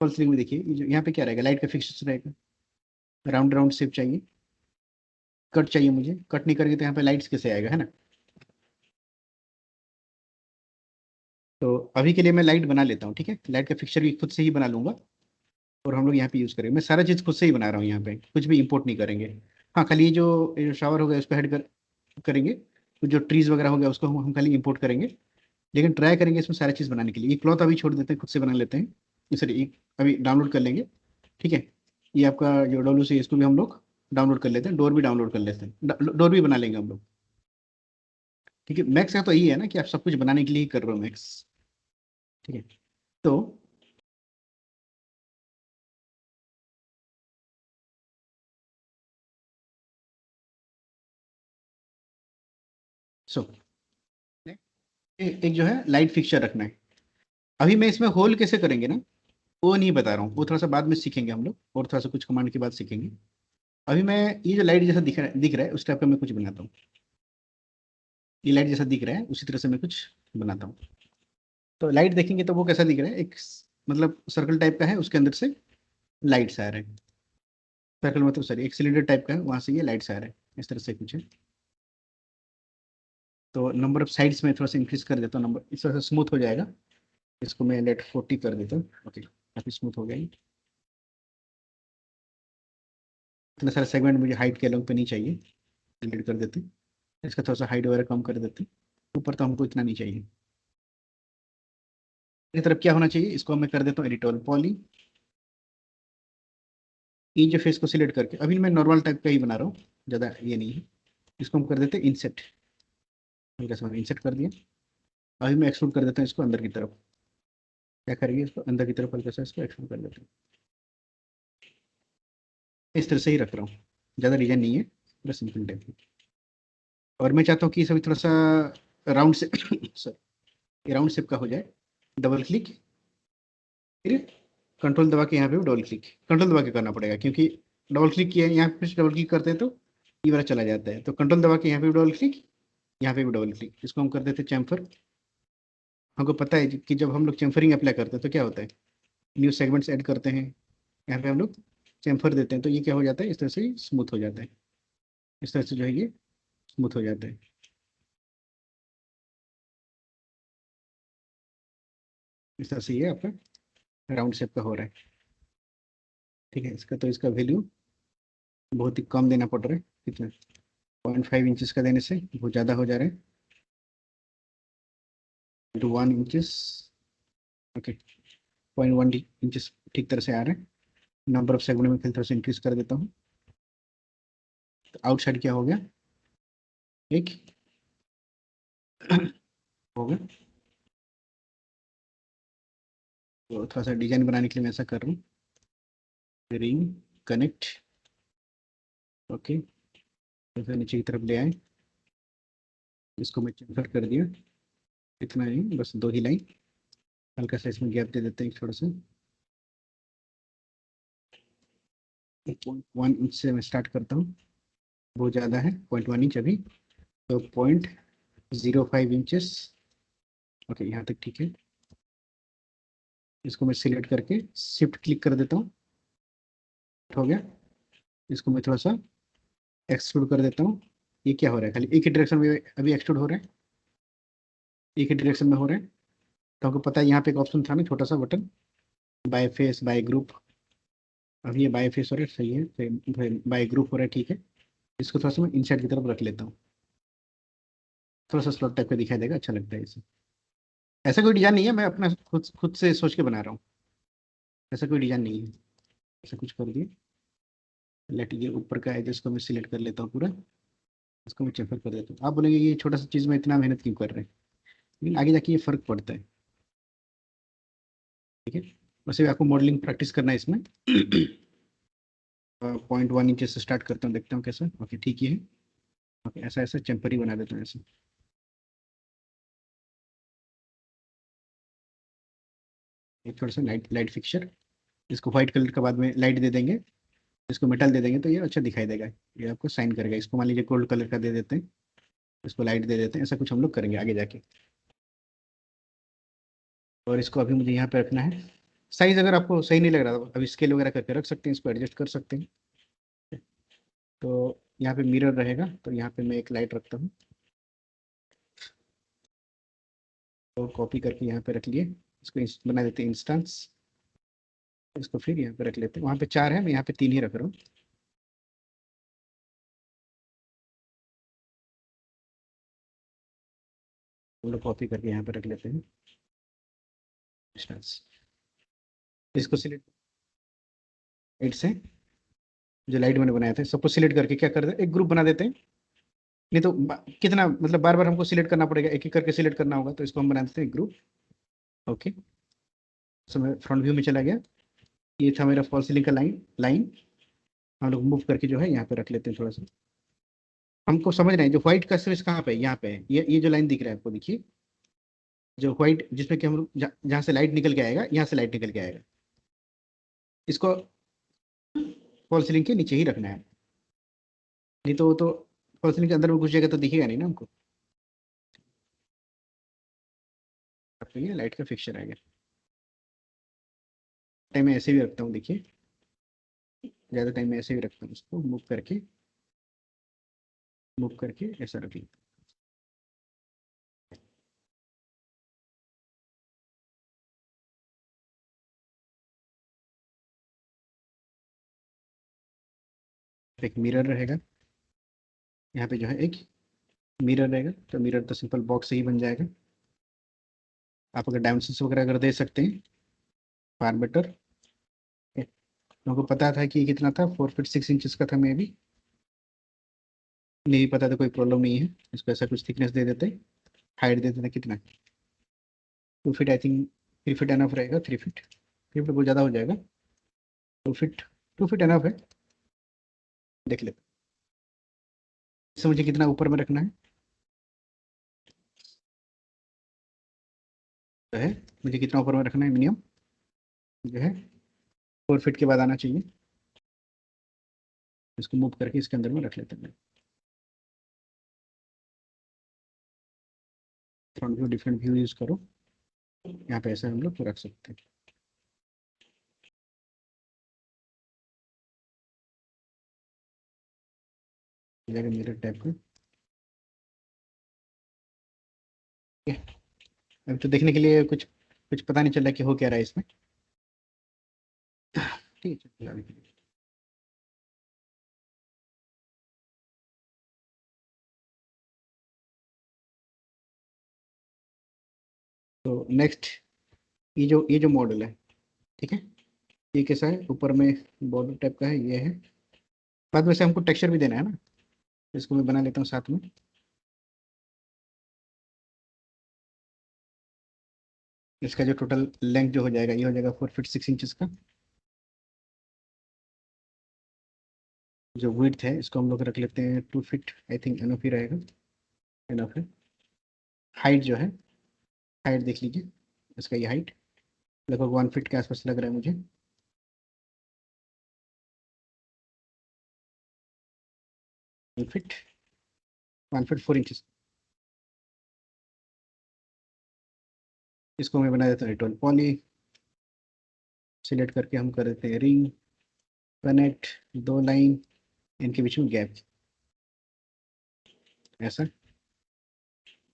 फॉल सीलिंग में देखिए ये जो यहाँ पे क्या रहेगा, लाइट का फिक्सचर रहेगा, राउंड राउंड शेप चाहिए, कट चाहिए मुझे, कट नहीं करेंगे तो यहाँ पे लाइट्स कैसे आएगा, है ना। तो अभी के लिए मैं लाइट बना लेता हूँ, ठीक है, लाइट का फिक्सचर भी खुद से ही बना लूंगा और हम लोग यहाँ पे यूज़ करेंगे। मैं सारा चीज़ खुद से ही बना रहा हूँ, यहाँ पे कुछ भी इंपोर्ट नहीं करेंगे। हाँ खाली ये जो शावर हो गया उस पर करेंगे, तो जो ट्रीज वगैरह हो गया उसको हम खाली इंपोर्ट करेंगे, लेकिन ट्राई करेंगे इसमें सारी चीज़ बनाने के लिए। ये क्लॉथ अभी छोड़ देते हैं, खुद से बना लेते हैं, सॉरी अभी डाउनलोड कर लेंगे, ठीक है। ये आपका जो डब्ल्यू सी इसको भी हम लोग डाउनलोड कर लेते हैं, डोर भी डाउनलोड कर लेते हैं, डोर भी बना लेंगे हम लोग, ठीक है। मैक्स का तो यही है ना कि आप सब कुछ बनाने के लिए ही कर रहे हो मैक्स, ठीक है। तो सो एक जो है लाइट फिक्सचर रखना है। अभी मैं इसमें होल कैसे करेंगे ना, वो नहीं बता रहा हूँ, वो थोड़ा सा बाद में सीखेंगे हम लोग, और थोड़ा सा कुछ कमांड के बाद सीखेंगे। अभी मैं ये जो लाइट जैसा दिख रहा है उस टाइप का मैं कुछ बनाता हूँ। ये लाइट जैसा दिख रहा है उसी तरह से मैं कुछ बनाता हूँ। तो लाइट देखेंगे तो वो कैसा दिख रहा है, एक मतलब सर्कल टाइप का है, उसके अंदर से लाइट्स आ रहे हैं। सर्कल मतलब सॉरी एक सिलेंडर टाइप का है, वहां से ये लाइट्स आ रहे हैं, इस तरह से कुछ है। तो नंबर ऑफ साइड्स में थोड़ा सा इंक्रीज कर देता हूँ, नंबर इस तरह से स्मूथ हो जाएगा। इसको मैं लेट 40 कर देता हूँ, ओके काफी स्मूथ हो गया ये। इतना सारा सेगमेंट मुझे हाइट के अलग पे नहीं चाहिए, डिलीट कर देते हैं। इसका थोड़ा सा हाइट वगैरह कम कर देते हैं, ऊपर तो हमको इतना नहीं चाहिए। इस तरफ क्या होना चाहिए, इसको मैं कर देता हूँ एडिटोरियल पॉली, ई जो फेस को सिलेक्ट करके, अभी मैं नॉर्मल टाइप का ही बना रहा हूँ, ज़्यादा ये नहीं है। इसको हम कर देते हैं इंसेट, हल्का सा इंसेट कर दिया। अभी मैं एक्सट्रूड कर देता हूँ इसको अंदर की तरफ, क्या करेंगे इसको अंदर की तरफ हल्का सा इसको एक्सट्रूड कर देते हैं। इस तरह से ही रख रहा हूँ, ज़्यादा डिजाइन नहीं है, पूरा सिंपल टाइप है। और मैं चाहता हूँ कि सभी थोड़ा सा राउंड से सॉरी राउंड शेप का हो जाए। डबल क्लिक, फिर कंट्रोल दबा के यहाँ पे भी डबल क्लिक, कंट्रोल दबा के करना पड़ेगा क्योंकि डबल क्लिक किया यहाँ पे डबल क्लिक करते हैं तो ये वाला चला जाता है। तो कंट्रोल दबा के यहाँ पे भी डबल क्लिक, यहाँ पे भी डबल क्लिक, इसको हम कर देते हैं चैम्फर। हमको पता है कि जब हम लोग चैम्फरिंग अप्लाई करते हैं तो क्या होता है, न्यू सेगमेंट्स ऐड करते हैं, यहाँ पे हम लोग चैम्फर देते हैं तो ये क्या हो जाता है, इस तरह से स्मूथ हो जाता है, इस तरह से जो है ये स्मूथ हो जाता है। इस तरह से ये आपका राउंड शेप का हो रहा है, ठीक है। इसका तो इसका वैल्यू बहुत ही कम देना पड़ रहा है, कितना 0.5 इंचेस का देने से बहुत ज़्यादा हो जा रहा है, 1 इंचेस, ओके 0.1 इंचेस ठीक तरह से आ रहा है। नंबर ऑफ सेगमेंट में फिर थोड़ा सा इंक्रीज कर देता हूँ। तो आउटसाइड क्या हो गया, एक हो गया। तो थोड़ा सा डिजाइन बनाने के लिए मैं ऐसा कर रहा हूँ, रिंग कनेक्ट, ओके। तो फिर नीचे की तरफ ले आए, इसको मैं चेंफर कर दिया, इतना ही बस 2 ही लाइन, हल्का सा इसमें गैप दे देते हैं थोड़ा सा। 1 इंच से मैं स्टार्ट करता हूँ, बहुत ज़्यादा है 0.1 इंच अभी, तो 0.05 इंचेस, ओके यहाँ तक ठीक है। इसको मैं सिलेक्ट करके शिफ्ट क्लिक कर देता हूँ, हो गया। इसको मैं थोड़ा सा एक्सट्रूड कर देता हूँ। ये क्या हो रहा है, खाली एक ही डायरेक्शन में अभी एक्सट्रूड हो रहा है, एक ही डायरेक्शन में हो रहा है। तो आपको पता है यहाँ पे एक ऑप्शन था ना छोटा सा button, by face by group, अभी ये बाय फेस हो रहा है, सही है, फिर बाय ग्रुप हो रहा है, ठीक है। इसको थोड़ा सा मैं इनसाइड की तरफ रख लेता हूँ, थोड़ा सा स्लॉट टाइप का दिखाई देगा, अच्छा लगता है इसे। ऐसा कोई डिजाइन नहीं है, मैं अपना खुद खुद से सोच के बना रहा हूँ, ऐसा कोई डिजाइन नहीं है। ऐसा कुछ कर दिए, लेट ये ऊपर का है जिसको मैं सिलेक्ट कर लेता हूँ पूरा, इसको मैं चेफर कर देता हूँ। आप बोलेंगे ये छोटा सा चीज़ में इतना मेहनत क्यों कर रहे हैं, लेकिन आगे जाके ये फर्क पड़ता है। ठीक है, वैसे भी आपको मॉडलिंग प्रैक्टिस करना है इसमें। 0.1 इंच से स्टार्ट करता हूँ, देखता हूँ कैसा। ओके ठीक ही है। ओके ऐसा ऐसा चेम्पर ही बना देता हूँ ऐसे। एक थोड़ा सा लाइट लाइट फिक्चर, इसको व्हाइट कलर का बाद में लाइट दे देंगे, इसको मेटल दे देंगे तो ये अच्छा दिखाई देगा, ये आपको साइन करेगा। इसको मान लीजिए गोल्ड कलर का दे देते हैं, इसको लाइट दे देते हैं, ऐसा कुछ हम लोग करेंगे आगे जाके। और इसको अभी मुझे यहाँ पे रखना है। साइज अगर आपको सही नहीं लग रहा तो अभी स्केल वगैरह करके रख सकते हैं, इसको एडजस्ट कर सकते हैं। तो यहाँ पे मिरर रहेगा, तो यहाँ पे मैं एक लाइट रखता हूँ, तो कॉपी करके यहाँ पे रख लिए। इसको बना देते हैं इंस्टेंस, इसको फिर यहाँ पे रख लेते हैं। वहाँ पे 4 है, मैं यहाँ पे 3 ही रख रहा हूँ। हम लोग कॉपी करके यहाँ पे रख लेते हैं इंस्टेंस। इसको सिलेक्ट से जो लाइट मैंने बनाया था सबको सिलेक्ट करके क्या करते हैं, एक ग्रुप बना देते हैं। नहीं तो कितना मतलब बार बार हमको सिलेक्ट करना पड़ेगा, एक एक करके सिलेक्ट करना होगा, तो इसको हम बना देते हैं ग्रुप। ओके, सो मैं फ्रंट व्यू में चला गया। ये था मेरा फॉल सीलिंग का लाइन लाइन। हम लोग मूव करके जो है यहाँ पे रख लेते हैं थोड़ा सा। हमको समझ रहे हैं जो व्हाइट का स्विच कहाँ पे है, यहाँ पे है। ये जो लाइन दिख रहा है आपको, देखिए जो व्हाइट जिसमें कि हम लोग जहाँ से लाइट निकल के आएगा, यहाँ से लाइट निकल के आएगा, इसको फॉल सीलिंग के नीचे ही रखना है। नहीं तो वो तो फॉल सीलिंग के अंदर में घुस जाएगा तो दिखेगा नहीं ना हमको। अब ये लाइट का फिक्सचर आएगा। टाइम मैं ऐसे भी रखता हूँ, देखिए ज़्यादा टाइम मैं ऐसे भी रखता हूँ, उसको मूव करके ऐसा रख लेता हूँ। एक मिरर रहेगा यहाँ पे, जो है एक मिरर रहेगा, तो मिरर तो सिंपल बॉक्स से ही बन जाएगा। आप अगर डायमेंशंस वगैरह अगर दे सकते हैं फार बेटर। हमको पता था कि ये कितना था, 4 फीट 6 इंचेस का था। मैं भी नहीं पता था, कोई प्रॉब्लम नहीं है। इसको ऐसा कुछ थिकनेस दे देते, हाइट दे देते कितना, 2 feet I think. 3 feet enough रहेगा, 3 फीट। 3 फीट बहुत ज़्यादा हो जाएगा, 2 फीट। 2 फीट एनफ है, देख लेते। इससे मुझे कितना ऊपर में रखना है, तो है मुझे कितना ऊपर में रखना है मिनिमम, जो है 4 फीट के बाद आना चाहिए। इसको मूव करके इसके अंदर में रख लेते हैं। Front view different view use करो, यहाँ पे ऐसा हम लोग रख सकते हैं। मिरर टाइप का। अभी तो देखने के लिए कुछ कुछ पता नहीं चल रहा कि हो क्या रहा है इसमें। ठीक है चलो अभी। तो नेक्स्ट ये जो मॉडल है, ठीक है, ये कैसा है, ऊपर में बॉर्डर टाइप का है, ये है। बाद में से हमको टेक्सचर भी देना है ना, इसको मैं बना लेता हूँ साथ में। इसका जो टोटल लेंथ जो हो जाएगा, ये हो जाएगा 4 फीट 6 इंचेस का। जो विड्थ है इसको हम लोग रख लेते हैं 2 फीट, आई थिंक एनफ ही रहेगा, एनफ है। हाइट जो है, हाइट देख लीजिए, इसका ये हाइट लगभग 1 फीट के आसपास लग रहा है मुझे। 1 फीट, 1 फीट 4 इंचेस। इसको मैं बना देता हूँ एटोल पॉली। सिलेक्ट करके हम कर देते हैं रिंग कनेक्ट, 2 लाइन, इनके बीच में गैप ऐसा।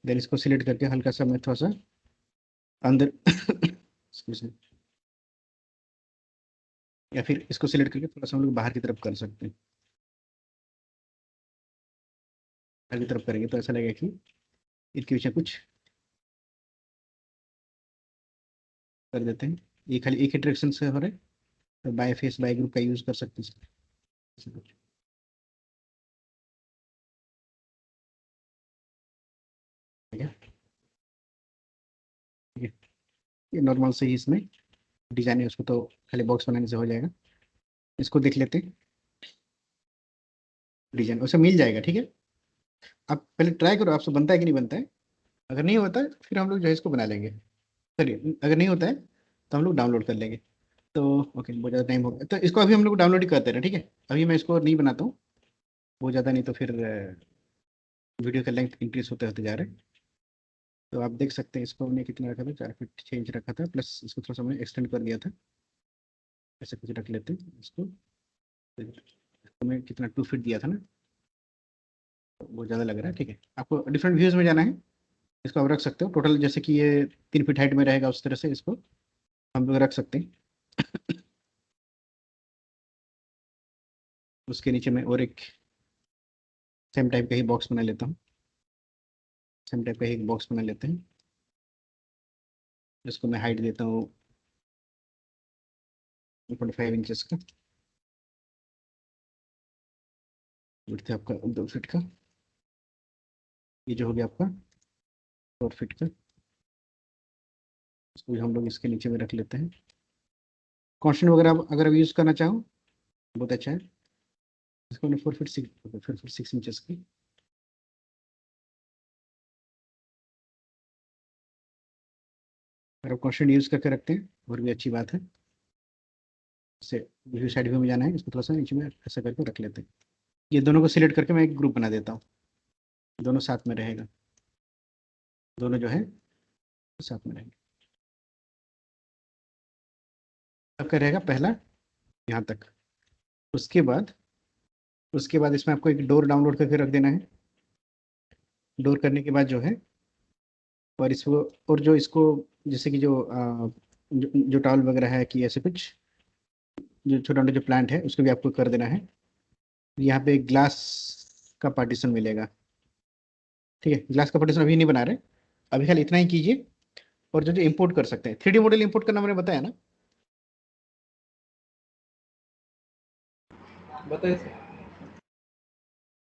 देन इसको सिलेक्ट करके हल्का सा मैं थोड़ा सा अंदर excuse me, या फिर इसको सिलेक्ट करके थोड़ा सा हम लोग बाहर की तरफ कर सकते हैं। बाहर की तरफ करेंगे तो ऐसा लगेगा कि इनके पीछे कुछ कर देते हैं। ये खाली एक ही डायरेक्शन से हो रहा है, तो बाय फेस बाय ग्रुप का यूज कर सकते हैं। ठीक है, ठीक है। ये नॉर्मल से ही इसमें डिजाइन है, उसको तो खाली बॉक्स बनाने से हो जाएगा। इसको देख लेते हैं, डिजाइन उसे मिल जाएगा। ठीक है, आप पहले ट्राई करो, आपसे बनता है कि नहीं बनता है। अगर नहीं होता है फिर हम लोग जो है इसको बना लेंगे। चलिए, अगर नहीं होता है तो हम लोग डाउनलोड कर लेंगे। तो ओके, बहुत ज़्यादा टाइम हो गया, तो इसको अभी हम लोग डाउनलोड ही करते हैं। ठीक है, अभी मैं इसको नहीं बनाता हूँ बहुत ज़्यादा, नहीं तो फिर वीडियो का लेंथ इंक्रीज होते होते जा रहे हैं। तो आप देख सकते हैं इसको हमने कितना रखा था, 4 फीट चेंज रखा था, प्लस इसको थोड़ा सा हमने एक्सटेंड कर दिया था। ऐसे कुछ रख लेते हैं इसको। इसको मैं कितना 2 फीट दिया था ना, तो बहुत ज़्यादा लग रहा है। ठीक है, आपको डिफरेंट व्यूज़ में जाना है, इसको आप रख सकते हो टोटल, जैसे कि ये 3 फीट हाइट में रहेगा उस तरह से इसको हम लोग रख सकते हैं। उसके नीचे मैं और एक सेम टाइप का ही बॉक्स बना लेता हूँ, सेम टाइप का ही एक बॉक्स बना लेते हैं। इसको मैं हाइट देता हूँ 1.5 इंचेस का, विड्थ है आपका 2 फीट का, ये जो हो गया आपका 4 फीट का। इसको भी हम लोग इसके नीचे में रख लेते हैं। कॉन्स्टेंट वगैरह अगर आप यूज़ करना चाहो बहुत अच्छा है। इसको हमने 4 फीट 6 इंचेस की, अगर आप कॉन्स्टेंट यूज़ करके रखते हैं और भी अच्छी बात है। इससे व्यू साइड व्यू में जाना है, इसको थोड़ा सा नीचे में ऐसा करके रख लेते हैं। ये दोनों को सिलेक्ट करके मैं एक ग्रुप बना देता हूँ, दोनों साथ में रहेगा, दोनों जो है साथ में रहेंगे। आपका रहेगा पहला यहाँ तक। उसके बाद इसमें आपको एक डोर डाउनलोड करके रख देना है। डोर करने के बाद जो है, और इसको, और जो इसको जैसे कि जो टॉवल वगैरह है कि ऐसे कुछ जो छोटा मोटा जो प्लांट है उसको भी आपको कर देना है। यहाँ पे ग्लास का पार्टीशन मिलेगा। ठीक है, ग्लास का पार्टीशन अभी नहीं बना रहे, अभी खाली इतना ही कीजिए। और जो जो इम्पोर्ट कर सकते हैं, 3D मॉडल इम्पोर्ट करना मैंने बताया ना। बताइए सर।